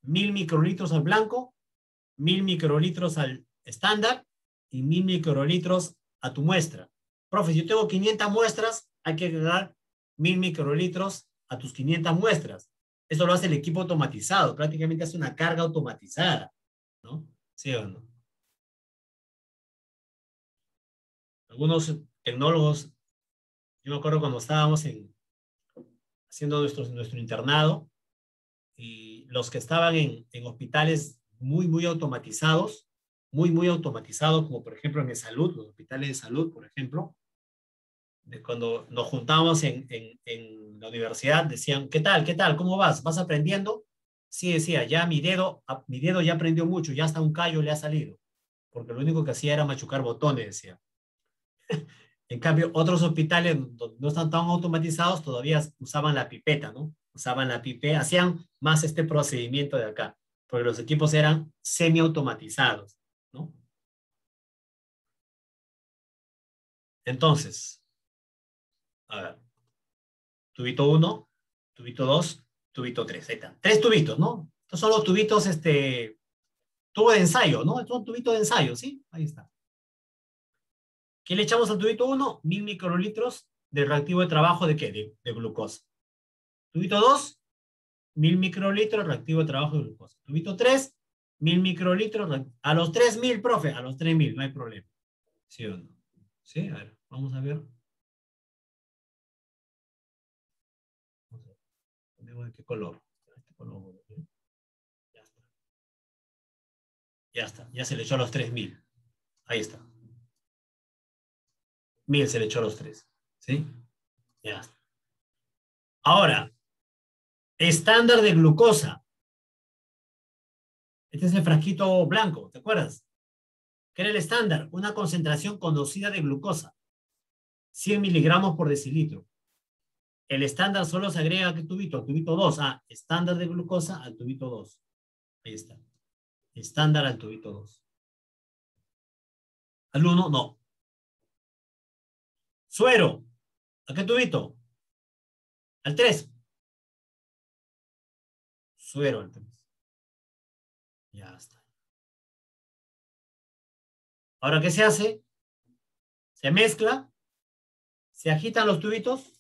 1000 microlitros al blanco, 1000 microlitros al estándar y 1000 microlitros a tu muestra. Profe, yo tengo 500 muestras, hay que agregar 1000 microlitros a tus 500 muestras. Eso lo hace el equipo automatizado, prácticamente hace una carga automatizada, ¿no? ¿Sí o no? Algunos tecnólogos, yo me acuerdo cuando estábamos haciendo nuestro internado, y los que estaban en hospitales muy automatizados, muy automatizados, como por ejemplo en el salud, los hospitales de salud, por ejemplo, cuando nos juntábamos en la universidad, decían, ¿qué tal? ¿Cómo vas? ¿Vas aprendiendo? Sí, decía, ya mi dedo ya aprendió mucho, ya hasta un callo le ha salido, porque lo único que hacía era machucar botones, decía. En cambio, otros hospitales donde no están tan automatizados todavía usaban la pipeta, ¿no? Usaban la pipeta, hacían más este procedimiento de acá, porque los equipos eran semiautomatizados, ¿no? Entonces, a ver. Tubito 1, tubito 2, tubito 3. Ahí están. 3 tubitos, ¿no? Estos son los tubitos, tubo de ensayo, ¿no? Estos son tubitos de ensayo, ¿sí? Ahí está. ¿Qué le echamos al tubito 1? 1000 microlitros de reactivo de trabajo ¿de qué? De glucosa. Tubito 2, 1000 microlitros reactivo de trabajo de glucosa. Tubito 3, 1000 microlitros. A los 3000, profe, a los 3000, no hay problema. ¿Sí o no? ¿Sí? A ver, vamos a ver. ¿De qué color? Este color. Ya está. Ya está. Ya se le echó a los 3000. Ahí está. 1000 se le echó a los 3. ¿Sí? Ya está. Ahora, estándar de glucosa. Este es el frasquito blanco, ¿te acuerdas? ¿Qué era el estándar? Una concentración conocida de glucosa. 100 miligramos por decilitro. El estándar solo se agrega a qué tubito, al tubito 2. Ah, estándar de glucosa al tubito 2. Ahí está. Estándar al tubito 2. Al 1, no. Suero. ¿A qué tubito? Al 3. Suero al 3. Ya está. Ahora, ¿qué se hace? Se mezcla. Se agitan los tubitos.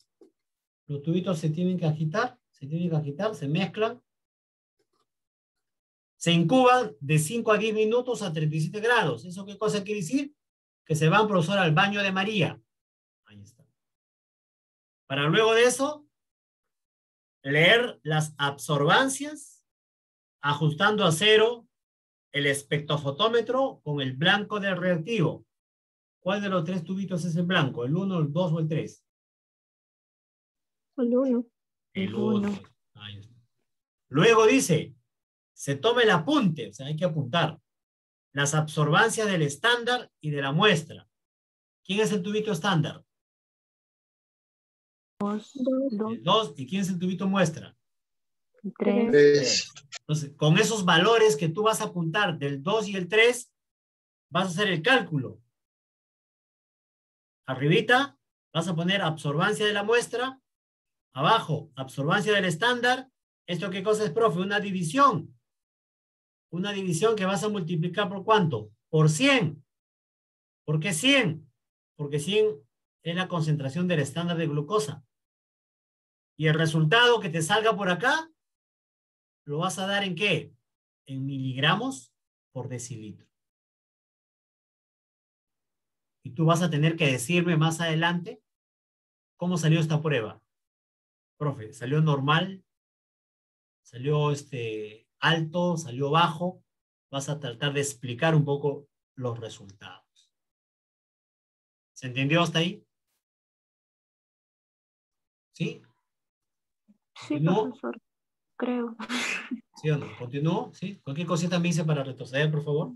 Los tubitos se tienen que agitar. Se mezclan. Se incuban de 5 a 10 minutos a 37 grados. ¿Eso qué cosa quiere decir? Que se van, profesor, al baño de María. Ahí está. Para luego de eso, leer las absorbancias, ajustando a 0 el espectrofotómetro con el blanco del reactivo. ¿Cuál de los 3 tubitos es el blanco? ¿El 1, el 2 o el 3? El 1. El 1. Ahí está. Luego dice, se toma el apunte, o sea, hay que apuntar las absorbancias del estándar y de la muestra. ¿Quién es el tubito estándar? 2. El 2. ¿Y quién es el tubito muestra? 3. 3. Entonces, con esos valores que tú vas a apuntar del 2 y el 3, vas a hacer el cálculo. Arribita vas a poner absorbancia de la muestra. Abajo, absorbancia del estándar. ¿Esto qué cosa es, profe? Una división. Una división que vas a multiplicar ¿por cuánto? Por 100. ¿Por qué 100? Porque 100 es la concentración del estándar de glucosa. Y el resultado que te salga por acá, ¿lo vas a dar en qué? En miligramos por decilitro. Y tú vas a tener que decirme más adelante cómo salió esta prueba. Profe, ¿salió normal? ¿Salió alto? ¿Salió bajo? Vas a tratar de explicar un poco los resultados. ¿Se entendió hasta ahí? ¿Sí? Sí, ¿Continúo? profesor. Creo. ¿Sí o no? ¿Continúo? ¿Sí? Cualquier cosita me dice para retroceder, por favor.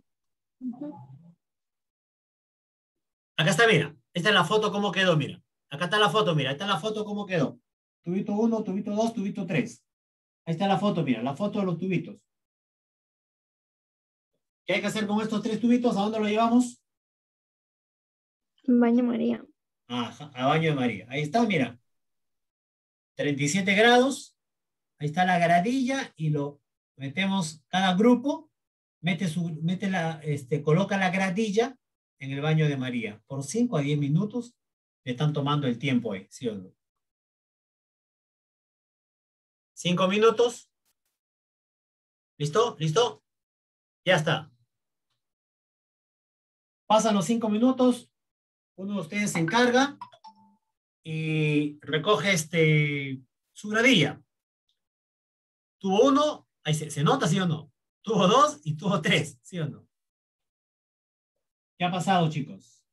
Acá está, mira. Esta es la foto, cómo quedó, mira. Acá está la foto, mira. Esta es la foto, cómo quedó. Tubito 1, tubito 2, tubito 3. Ahí está la foto, mira. La foto de los tubitos. ¿Qué hay que hacer con estos 3 tubitos? ¿A dónde lo llevamos? Baño María. Ajá, a baño de María. Ahí está, mira. 37 grados. Ahí está la gradilla y lo metemos cada grupo. Coloca la gradilla en el baño de María. Por 5 a 10 minutos le están tomando el tiempo ahí, ¿sí o no? 5 minutos. ¿Listo? ¿Listo? Ya está. Pasan los 5 minutos. Uno de ustedes se encarga y recoge su gradilla. Tubo 1, ahí se nota, ¿sí o no? Tubo 2 y tubo 3, ¿sí o no? ¿Qué ha pasado, chicos?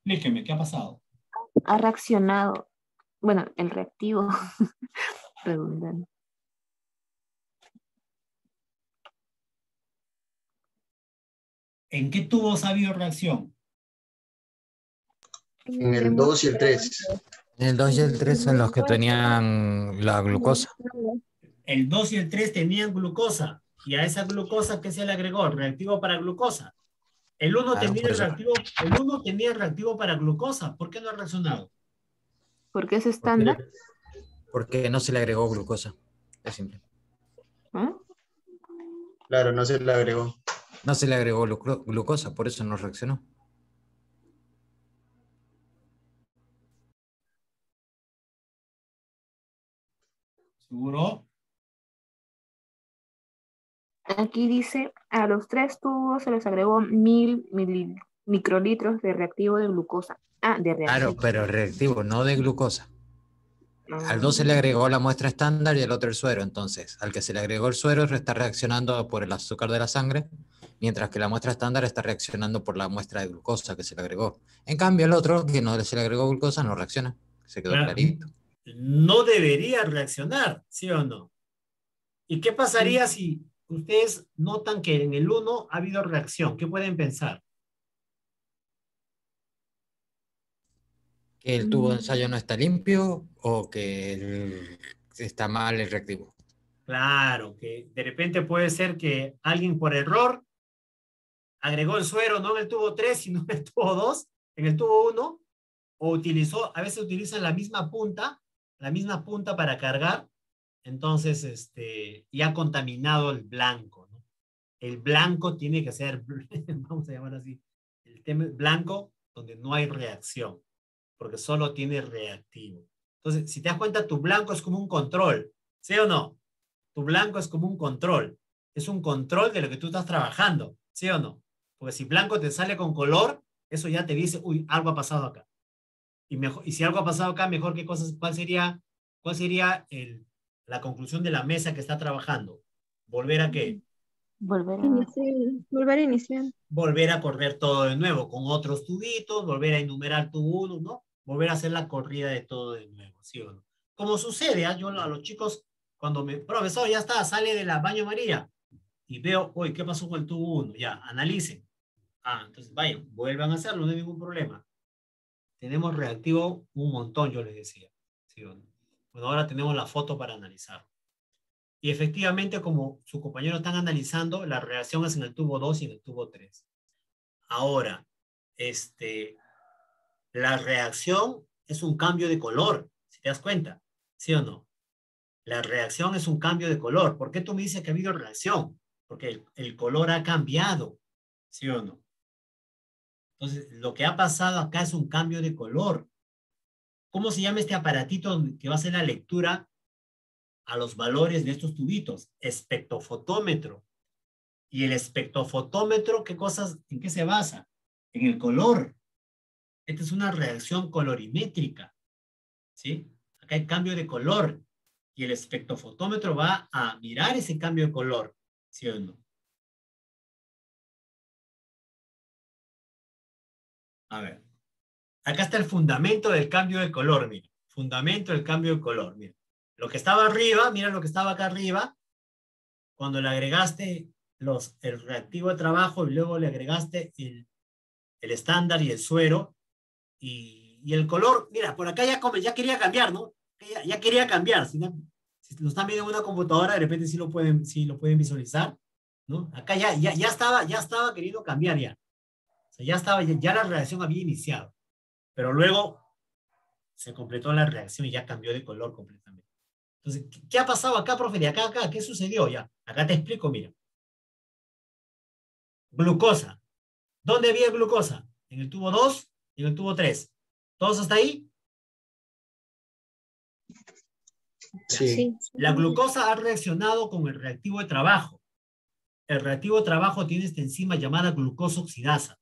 Explíqueme, ¿qué ha pasado? Ha reaccionado. Bueno, el reactivo. Redundante. ¿En qué tubos ha habido reacción? En el 2 y el 3. El 2 y el 3 son los que tenían la glucosa. El 2 y el 3 tenían glucosa. Y a esa glucosa, ¿qué se le agregó? Reactivo para glucosa. El 1 Claro, tenía por eso. reactivo para glucosa. ¿Por qué no ha reaccionado? Porque es estándar. Porque no se le agregó glucosa. Es simple. ¿Ah? Claro, no se le agregó. No se le agregó glucosa, por eso no reaccionó. ¿Seguro? Aquí dice, a los 3 tubos se les agregó 1000 microlitros de reactivo de glucosa. Ah, de Claro, reacción. pero reactivo, no de glucosa. Al 2 se le Ah, agregó la muestra estándar y al otro el suero. Entonces, al que se le agregó el suero está reaccionando por el azúcar de la sangre, mientras que la muestra estándar está reaccionando por la muestra de glucosa que se le agregó. En cambio, el otro, que no se le agregó glucosa, no reacciona. Se quedó Claro. clarito. No debería reaccionar, ¿sí o no? ¿Y qué pasaría si ustedes notan que en el 1 ha habido reacción? ¿Qué pueden pensar? Que el tubo de ensayo no está limpio o que está mal el reactivo. Claro, que de repente puede ser que alguien por error agregó el suero no en el tubo 3, sino en el tubo 2, en el tubo 1, o utilizó, a veces utilizan la misma punta para cargar, entonces y ha contaminado el blanco, ¿no? El blanco tiene que ser, vamos a llamar así, el tema blanco donde no hay reacción, porque solo tiene reactivo. Entonces, si te das cuenta, tu blanco es como un control, ¿sí o no? Tu blanco es como un control. Es un control de lo que tú estás trabajando, ¿sí o no? Porque si blanco te sale con color, eso ya te dice, uy, algo ha pasado acá. Y si algo ha pasado acá, mejor qué cosas, cuál sería la conclusión de la mesa que está trabajando? ¿Volver a qué? volver a... Volver a iniciar. Volver a correr todo de nuevo, con otros tubitos, volver a enumerar tubo 1, ¿no? Volver a hacer la corrida de todo de nuevo, ¿sí o no? Como sucede, yo a los chicos, cuando profesor, ya está, sale de la baño María, y veo, uy, ¿qué pasó con el tubo 1? Ya, analicen. Ah, entonces vayan, vuelvan a hacerlo, no hay ningún problema. Tenemos reactivo un montón, yo les decía. ¿Sí o no? Bueno, ahora tenemos la foto para analizar. Y efectivamente, como sus compañeros están analizando, la reacción es en el tubo 2 y en el tubo 3. Ahora, la reacción es un cambio de color, si te das cuenta, ¿sí o no? La reacción es un cambio de color. ¿Por qué tú me dices que ha habido reacción? Porque el color ha cambiado, ¿sí o no? Entonces, lo que ha pasado acá es un cambio de color. ¿Cómo se llama este aparatito que va a hacer la lectura a los valores de estos tubitos? Espectrofotómetro. Y el espectrofotómetro, ¿en qué se basa? En el color. Esta es una reacción colorimétrica, ¿sí? Acá hay cambio de color. Y el espectrofotómetro va a mirar ese cambio de color, ¿sí o no? A ver. Acá está el fundamento del cambio de color, mira. Fundamento del cambio de color, mira. Lo que estaba arriba, mira lo que estaba acá arriba, cuando le agregaste el reactivo de trabajo y luego le agregaste el estándar y el suero, y el color, mira, por acá ya quería cambiar, ¿no? Ya quería cambiar. Si lo están viendo en una computadora, de repente sí lo pueden visualizar, ¿no? Acá ya estaba queriendo cambiar ya. O sea, ya la reacción había iniciado. Pero luego se completó la reacción y ya cambió de color completamente. Entonces, ¿qué ha pasado acá, profe? De acá, ¿qué sucedió? Ya, acá te explico, mira. Glucosa. ¿Dónde había glucosa? En el tubo 2 y en el tubo 3. ¿Todos hasta ahí? Sí. La glucosa ha reaccionado con el reactivo de trabajo. El reactivo de trabajo tiene esta enzima llamada glucosa oxidasa.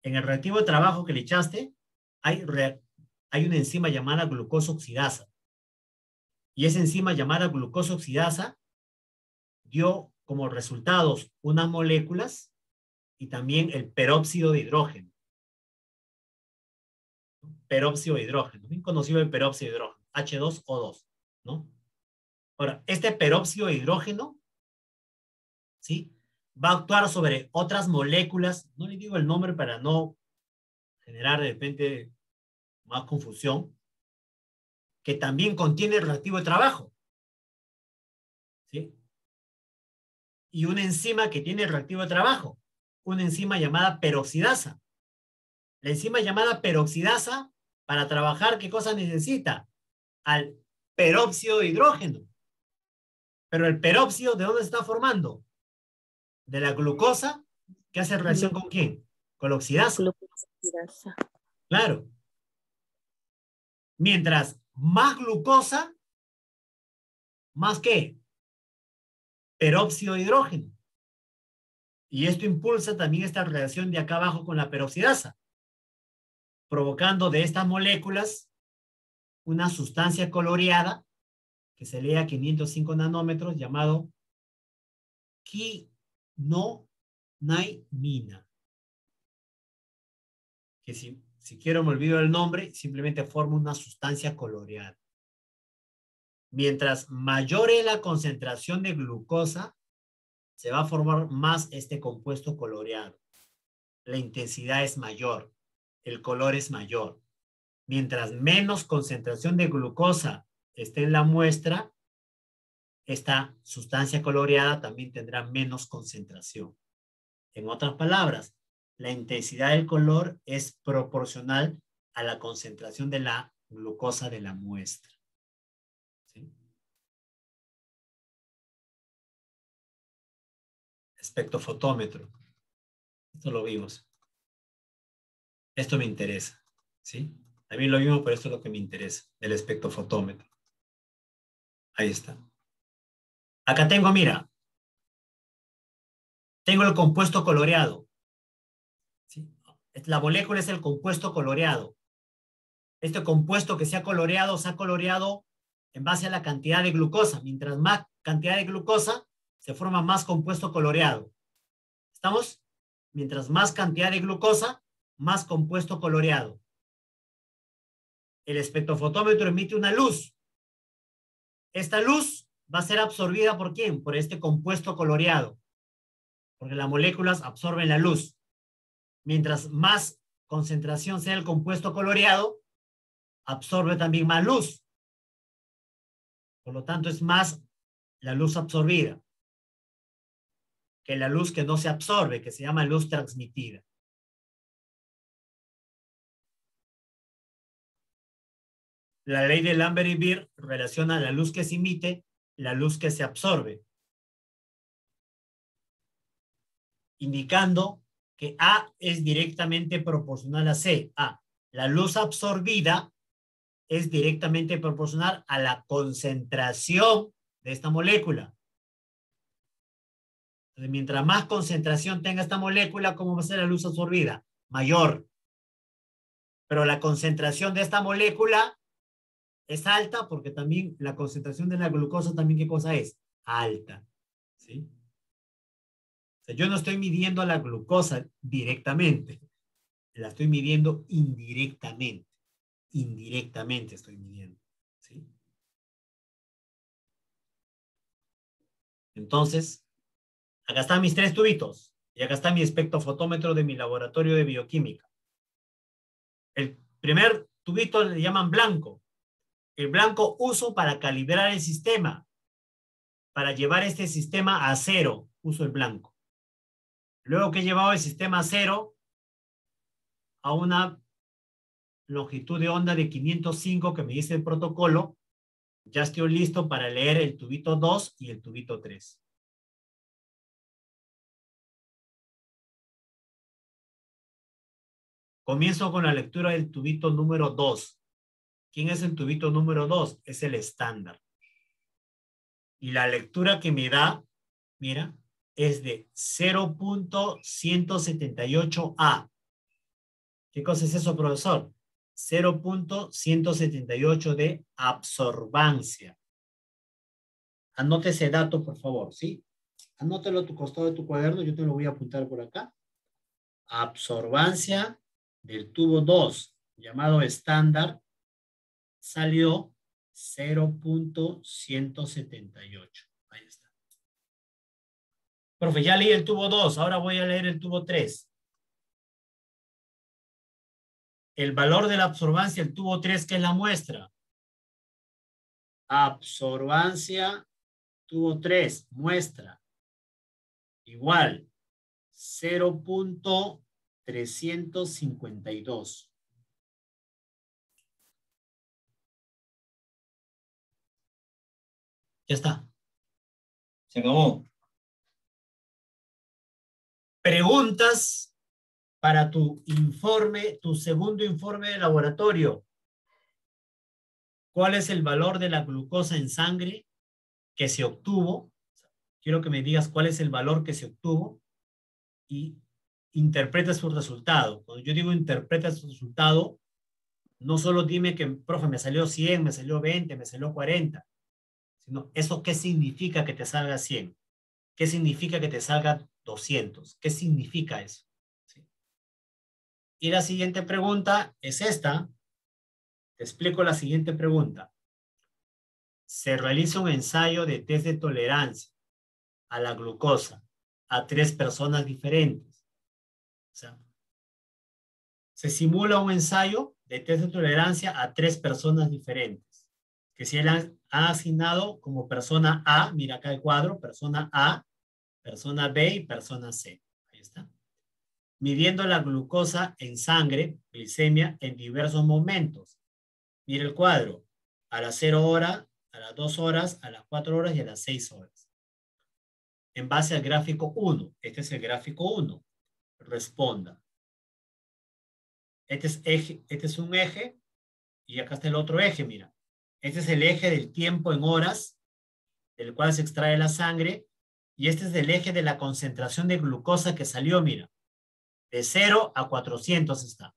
En el reactivo de trabajo que le echaste, hay una enzima llamada glucosa oxidasa. Y esa enzima llamada glucosa oxidasa dio como resultados unas moléculas y también el peróxido de hidrógeno. Peróxido de hidrógeno, bien conocido el peróxido de hidrógeno, H2O2, ¿no? Ahora, este peróxido de hidrógeno, ¿sí? Va a actuar sobre otras moléculas, no le digo el nombre para no generar de repente más confusión, que también contiene el reactivo de trabajo. ¿sí? Y una enzima que tiene reactivo de trabajo, una enzima llamada peroxidasa. La enzima llamada peroxidasa, para trabajar, ¿qué cosa necesita? Al peróxido de hidrógeno. Pero el peróxido, ¿de dónde se está formando? De la glucosa, que hace reacción ¿con quién? Con la oxidasa. Glucosidasa. Claro. Mientras más glucosa, ¿más qué? Peróxido de hidrógeno. Y esto impulsa también esta reacción de acá abajo con la peroxidasa, provocando de estas moléculas una sustancia coloreada que se lee a 505 nanómetros llamado quinonaimina. Que si quiero me olvido el nombre, simplemente forma una sustancia coloreada. Mientras mayor es la concentración de glucosa, se va a formar más este compuesto coloreado. La intensidad es mayor, el color es mayor. Mientras menos concentración de glucosa esté en la muestra, esta sustancia coloreada también tendrá menos concentración. En otras palabras, la intensidad del color es proporcional a la concentración de la glucosa de la muestra. ¿Sí? Espectrofotómetro. Esto lo vimos. Esto me interesa. ¿Sí? También lo vimos, pero esto es lo que me interesa, el espectrofotómetro. Ahí está. Acá tengo, mira, tengo el compuesto coloreado. ¿Sí? La molécula es el compuesto coloreado. Este compuesto que se ha coloreado en base a la cantidad de glucosa. Mientras más cantidad de glucosa, se forma más compuesto coloreado. ¿Estamos? Mientras más cantidad de glucosa, más compuesto coloreado. El espectrofotómetro emite una luz. Esta luz va a ser absorbida ¿por quién? Por este compuesto coloreado. Porque las moléculas absorben la luz. Mientras más concentración sea el compuesto coloreado, absorbe también más luz. Por lo tanto, es más la luz absorbida que la luz que no se absorbe, que se llama luz transmitida. La ley de Lambert y Beer relaciona la luz que se emite, la luz que se absorbe, indicando que A es directamente proporcional a C. A, la luz absorbida es directamente proporcional a la concentración de esta molécula. Entonces, mientras más concentración tenga esta molécula, ¿cómo va a ser la luz absorbida? Mayor. Pero la concentración de esta molécula es alta porque también la concentración de la glucosa también, ¿qué cosa es? Alta. ¿Sí? O sea, yo no estoy midiendo la glucosa directamente. La estoy midiendo indirectamente. Indirectamente estoy midiendo. ¿Sí? Entonces, acá están mis 3 tubitos. Y acá está mi espectrofotómetro de mi laboratorio de bioquímica. El primer tubito le llaman blanco. El blanco uso para calibrar el sistema. Para llevar este sistema a 0, uso el blanco. Luego que he llevado el sistema a 0 a una longitud de onda de 505 que me dice el protocolo, ya estoy listo para leer el tubito 2 y el tubito 3. Comienzo con la lectura del tubito número 2. ¿Quién es el tubito número 2? Es el estándar. Y la lectura que me da, mira, es de 0.178A. ¿Qué cosa es eso, profesor? 0.178 de absorbancia. Anote ese dato, por favor, ¿sí? Anótelo a tu costado de tu cuaderno, yo te lo voy a apuntar por acá. Absorbancia del tubo 2, llamado estándar, salió 0.178. Ahí está. Profe, ya leí el tubo 2, ahora voy a leer el tubo 3. El valor de la absorbancia del tubo 3, ¿qué es la muestra? Absorbancia tubo 3, muestra, igual, 0.352. Ya está. Se acabó. Preguntas para tu informe, tu segundo informe de laboratorio. ¿Cuál es el valor de la glucosa en sangre que se obtuvo? Quiero que me digas cuál es el valor que se obtuvo y interpreta su resultado. Cuando yo digo interpreta su resultado, no solo dime que, profe, me salió 100, me salió 20, me salió 40, sino eso qué significa que te salga 100, qué significa que te salga 200, qué significa eso. ¿Sí? Y la siguiente pregunta es esta. Te explico la siguiente pregunta. Se realiza un ensayo de test de tolerancia a la glucosa a 3 personas diferentes. O sea, se simula un ensayo de test de tolerancia a 3 personas diferentes, que se han asignado como persona A, mira acá el cuadro, persona A, persona B y persona C. Ahí está. Midiendo la glucosa en sangre, glicemia, en diversos momentos. Mira el cuadro, a las 0 horas, a las 2 horas, a las 4 horas y a las 6 horas. En base al gráfico 1, este es el gráfico 1, responda. Este es un eje y acá está el otro eje, mira. Este es el eje del tiempo en horas, del cual se extrae la sangre, y este es el eje de la concentración de glucosa que salió, mira. De 0 a 400 está.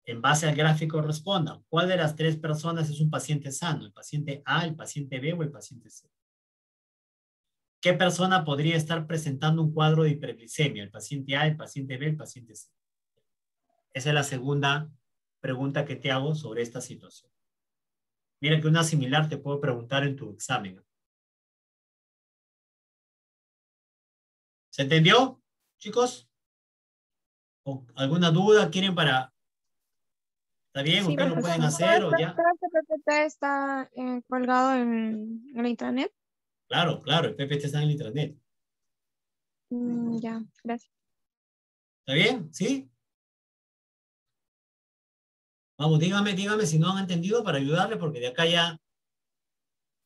En base al gráfico respondan. ¿Cuál de las 3 personas es un paciente sano? ¿El paciente A, el paciente B o el paciente C? ¿Qué persona podría estar presentando un cuadro de hiperglicemia? ¿El paciente A, el paciente B, el paciente C? Esa es la segunda pregunta que te hago sobre esta situación. Mira que una similar te puedo preguntar en tu examen. ¿Se entendió, chicos? ¿O alguna duda quieren para... ¿Está bien? Sí, ¿Ustedes lo pueden profesor. hacer o ya? ¿Todo este PPT está colgado en la intranet? Claro, claro, el PPT está en el internet. Ya, gracias. ¿Está bien? ¿Sí? Vamos, dígame si no han entendido para ayudarle, porque de acá ya...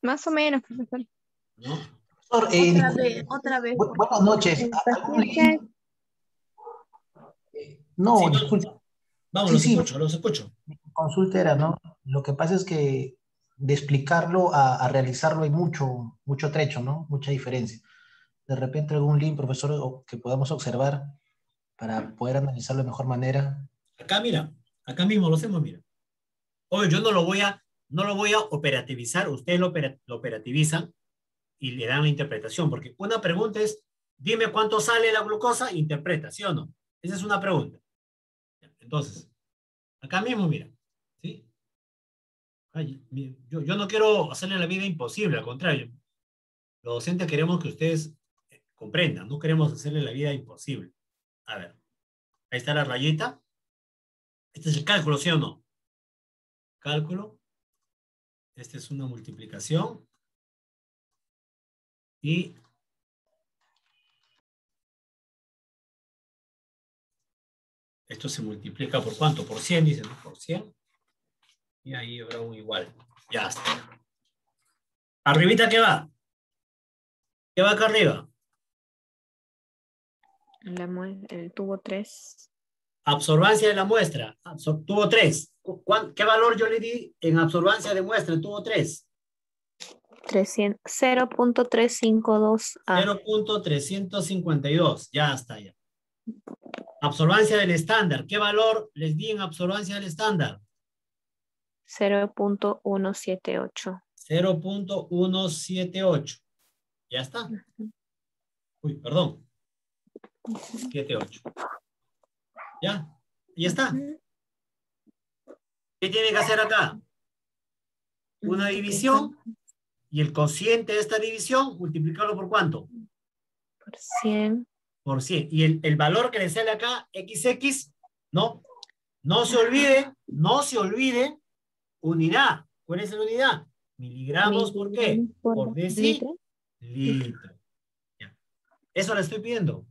Más o menos, profesor. ¿No? Profesor, Otra vez. buenas noches. El ¿Algún paciente... link? No, Sí, disculpe. vamos, Sí, los escucho. mi consulta era, ¿no? Lo que pasa es que de explicarlo a realizarlo hay mucho trecho, ¿no? Mucha diferencia. De repente algún link, profesor, que podamos observar para poder analizarlo de mejor manera. Acá, mira, acá mismo lo hacemos, mira. Oye, yo no lo voy a operativizar, ustedes lo operativizan y le dan la interpretación, porque una pregunta es, dime cuánto sale la glucosa, interpreta, ¿sí o no? Esa es una pregunta. Entonces, acá mismo, mira, ¿sí? Ay, yo no quiero hacerle la vida imposible, al contrario. Los docentes queremos que ustedes comprendan, no queremos hacerle la vida imposible. A ver, ahí está la rayita. Este es el cálculo, ¿sí o no? Cálculo. Esta es una multiplicación. Y esto se multiplica por ¿cuánto? Por 100, dicen, ¿no? Por 100. Y ahí habrá un igual. Ya está. ¿Arribita qué va? ¿Qué va acá arriba? El tubo 3. Absorbancia de la muestra. Tuvo 3. ¿Qué valor yo le di en absorbancia de muestra? Tuvo 3. 0.352 A. 0.352. Ya está ya. Absorbancia del estándar. ¿Qué valor les di en absorbancia del estándar? 0.178. 0.178. Ya está. Uy, perdón. 78. ¿Ya? Y está. ¿Qué tiene que hacer acá? Una división y el cociente de esta división, multiplicarlo por ¿cuánto? Por 100. Por 100. Y el valor que le sale acá, XX, no se olvide, unidad. ¿Cuál es la unidad? Miligramos, ¿por qué? Por litro. decilitro. Ya. Eso le estoy pidiendo.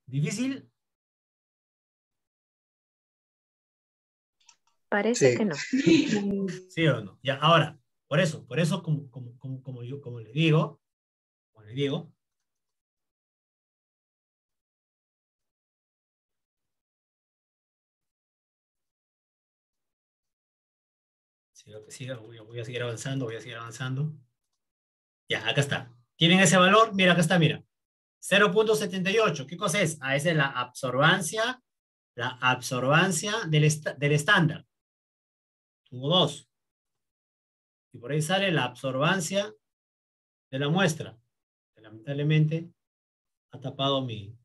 ¿Difícil? Parece Sí. que no. ¿Sí o no? Ya, ahora, por eso, como le digo, voy a seguir avanzando. Ya, acá está. ¿Tienen ese valor? Mira, acá está, mira. 0.78. ¿Qué cosa es? Ah, esa es la absorbancia del estándar. Tuvo 2. Y por ahí sale la absorbancia de la muestra. Que lamentablemente ha tapado mi...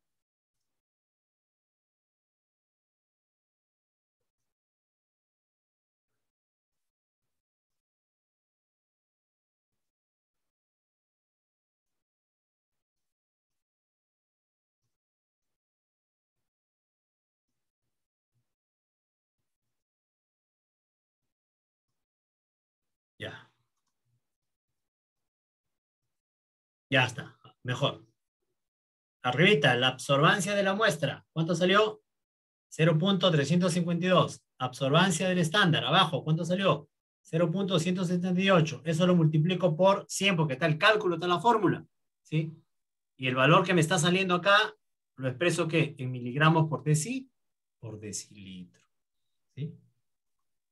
Ya. Ya está. Mejor. Arribita, la absorbancia de la muestra. ¿Cuánto salió? 0.352. Absorbancia del estándar. Abajo, ¿cuánto salió? 0.178. Eso lo multiplico por 100 porque está el cálculo, está la fórmula. ¿Sí? Y el valor que me está saliendo acá lo expreso ¿qué? En miligramos por decilitro. ¿Sí?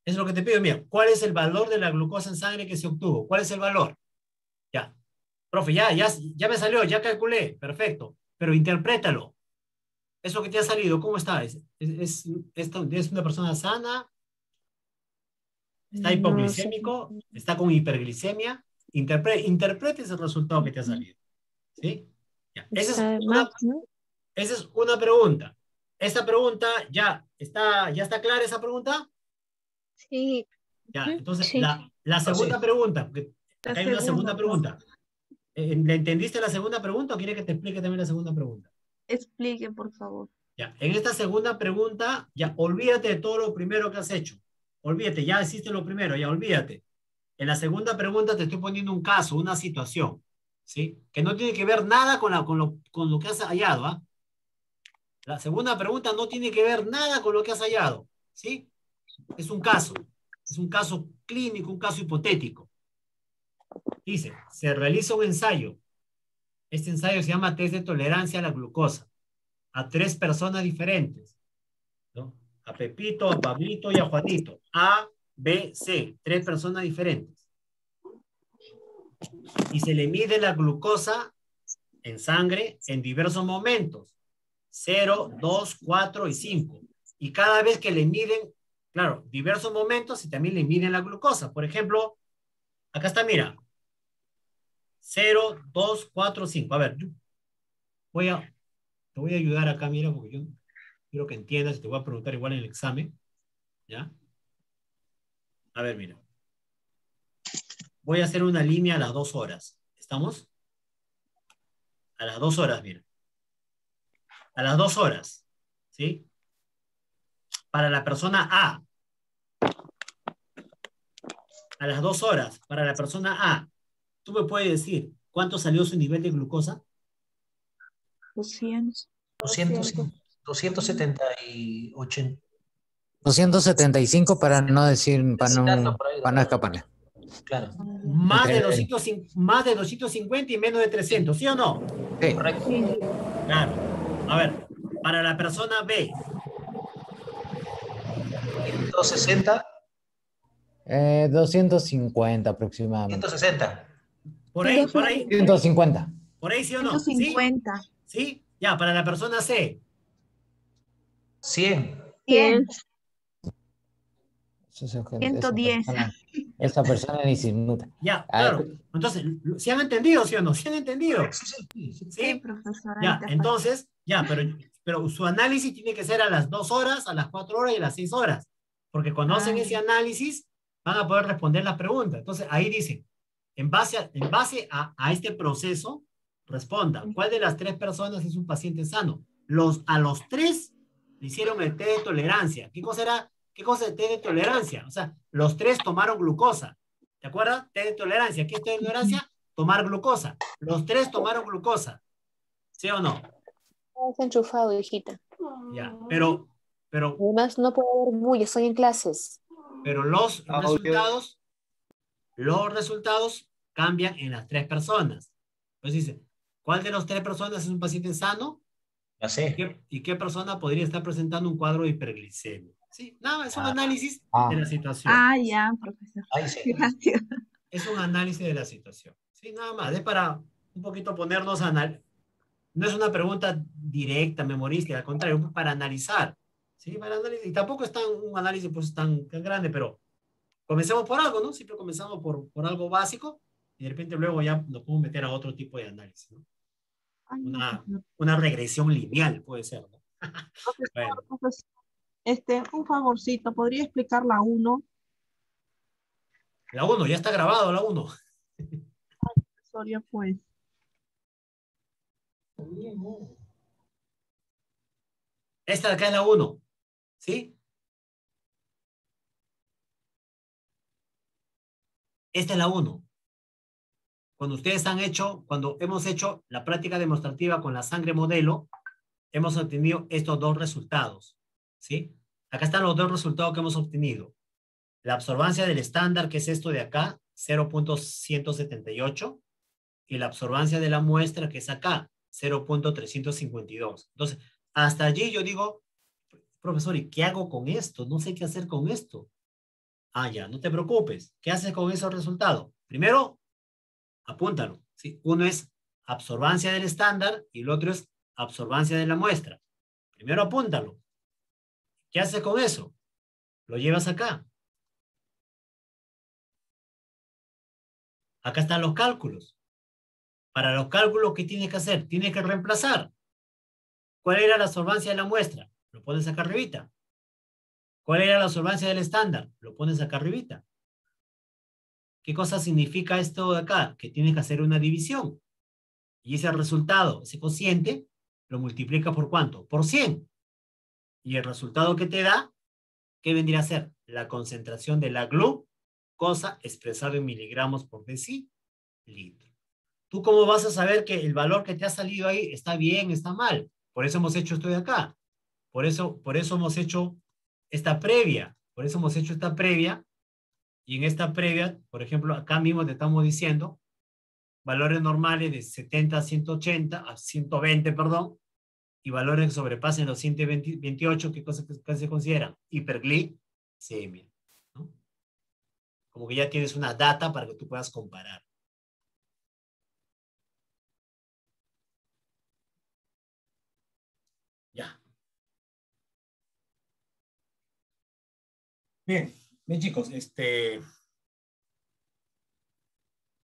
Eso es lo que te pido. Mira, ¿cuál es el valor de la glucosa en sangre que se obtuvo? ¿Cuál es el valor? Ya. Profe, ya me salió, ya calculé. Perfecto. Pero interprétalo. Eso que te ha salido, ¿cómo está? ¿Es una persona sana? ¿Está hipoglicémico? ¿Está con hiperglicemia? Interprete ese resultado que te ha salido. ¿Sí? Ya. Esa es una pregunta. Esta pregunta, ¿ya está clara esa pregunta? Sí. Ya, entonces, Sí. la segunda pregunta, porque acá hay una segunda pregunta. Profe. ¿Le entendiste la segunda pregunta o quiere que te explique también la segunda pregunta? Explique, por favor. Ya, en esta segunda pregunta, ya olvídate de todo lo primero que has hecho. Olvídate, ya hiciste lo primero, ya olvídate. En la segunda pregunta te estoy poniendo un caso, una situación, ¿sí? Que no tiene que ver nada con lo que has hallado, ¿ah? La segunda pregunta no tiene que ver nada con lo que has hallado, ¿sí? Es un caso clínico, un caso hipotético. Dice, se realiza un ensayo. Este ensayo se llama test de tolerancia a la glucosa, a 3 personas diferentes, ¿no? A Pepito, a Pablito y a Juanito. A, B, C, 3 personas diferentes. Y se le mide la glucosa en sangre en diversos momentos. 0, 2, 4 y 5. Y cada vez que le miden, claro, diversos momentos y también le miden la glucosa. Por ejemplo, acá está, mira. 0, 2, 4, 5. A ver, te voy a ayudar acá, mira, porque yo quiero que entiendas y te voy a preguntar igual en el examen. ¿Ya? A ver, mira. Voy a hacer una línea a las 2 horas. ¿Estamos? A las 2 horas, mira. A las 2 horas. ¿Sí? Para la persona A. A las 2 horas. Para la persona A. ¿Tú me puedes decir cuánto salió su nivel de glucosa? 200. 278. 275 para no decir, para no escaparle. Claro. Más de 250 y menos de 300, ¿sí o no? Sí. Correcto. Claro. A ver, para la persona B. 160. 250 aproximadamente. 160. Por ahí. 150. Por ahí, ¿sí o no? 150. ¿Sí? Ya, para la persona C. 100. 100. Esa 110. Esa persona ni se inmuta. Ya, claro. Entonces, ¿sí han entendido, sí o no? ¿Sí han entendido? Sí. ¿Sí? Profesora. Ya, entonces, ya, pero su análisis tiene que ser a las 2 horas, a las 4 horas y a las 6 horas. Porque cuando hacen ese análisis, van a poder responder las preguntas. Entonces, ahí dicen, en base a este proceso, responda, ¿cuál de las 3 personas es un paciente sano? A los 3 le hicieron el test de tolerancia. ¿Qué cosa era? ¿Qué cosa es el test de tolerancia? O sea, los tres tomaron glucosa. ¿Te acuerdas? Test de tolerancia. ¿Qué es test de tolerancia? Tomar glucosa. Los tres tomaron glucosa. ¿Sí o no? Está enchufado, hijita. Ya, pero Además, no puedo ver bulla, estoy en clases. los resultados cambian en las tres personas. Entonces dice, ¿cuál de las tres personas es un paciente sano? Ya sé. ¿Y qué persona podría estar presentando un cuadro de hiperglicemia? Sí, nada, es un análisis de la situación. Ya, profesor. Ahí sí. Gracias. Es un análisis de la situación. Sí, nada más, es para un poquito ponernos a analizar. No es una pregunta directa, memorística, al contrario, es para analizar. ¿Sí? Para analizar. Y tampoco es un análisis pues, tan grande, pero comencemos por algo, ¿no? Siempre comenzamos por algo básico y de repente luego ya nos podemos meter a otro tipo de análisis, ¿no? Ay, no, profesor. Una regresión lineal puede ser, ¿no? Bueno, Profesor, un favorcito, ¿podría explicar la 1? la 1, ya está grabado la 1. Profesor, ya pues. Esta de acá es la 1, ¿sí? Esta es la 1. Cuando hemos hecho la práctica demostrativa con la sangre modelo, hemos obtenido estos dos resultados, ¿sí? Acá están los dos resultados que hemos obtenido. La absorbancia del estándar, que es esto de acá, 0.178, y la absorbancia de la muestra, que es acá, 0.352. Entonces, hasta allí yo digo, profesor, ¿y qué hago con esto? No sé qué hacer con esto. Ah, ya, no te preocupes. ¿Qué haces con esos resultados? Primero, apúntalo. ¿Sí? Uno es absorbancia del estándar y el otro es absorbancia de la muestra. Primero apúntalo. ¿Qué haces con eso? Lo llevas acá. Acá están los cálculos. Para los cálculos, ¿qué tienes que hacer? Tienes que reemplazar. ¿Cuál era la absorbancia de la muestra? Lo pones acá arribita. ¿Cuál era la absorbancia del estándar? Lo pones acá arribita. ¿Qué cosa significa esto de acá? Que tienes que hacer una división. Y ese resultado, ese cociente, lo multiplica por ¿cuánto? Por 100. Y el resultado que te da, ¿qué vendría a ser? La concentración de la glucosa expresado en miligramos por decilitro. ¿Tú cómo vas a saber que el valor que te ha salido ahí está bien, está mal? Por eso hemos hecho esto de acá. Por eso hemos hecho esta previa. Por eso hemos hecho esta previa. Y en esta previa, por ejemplo, acá mismo te estamos diciendo valores normales de 70 a 180, a 120, perdón, y valores que sobrepasen los 128, ¿qué cosas que se consideran? Hiperglicemia, ¿no? Como que ya tienes una data para que tú puedas comparar. Ya. Bien, bien chicos,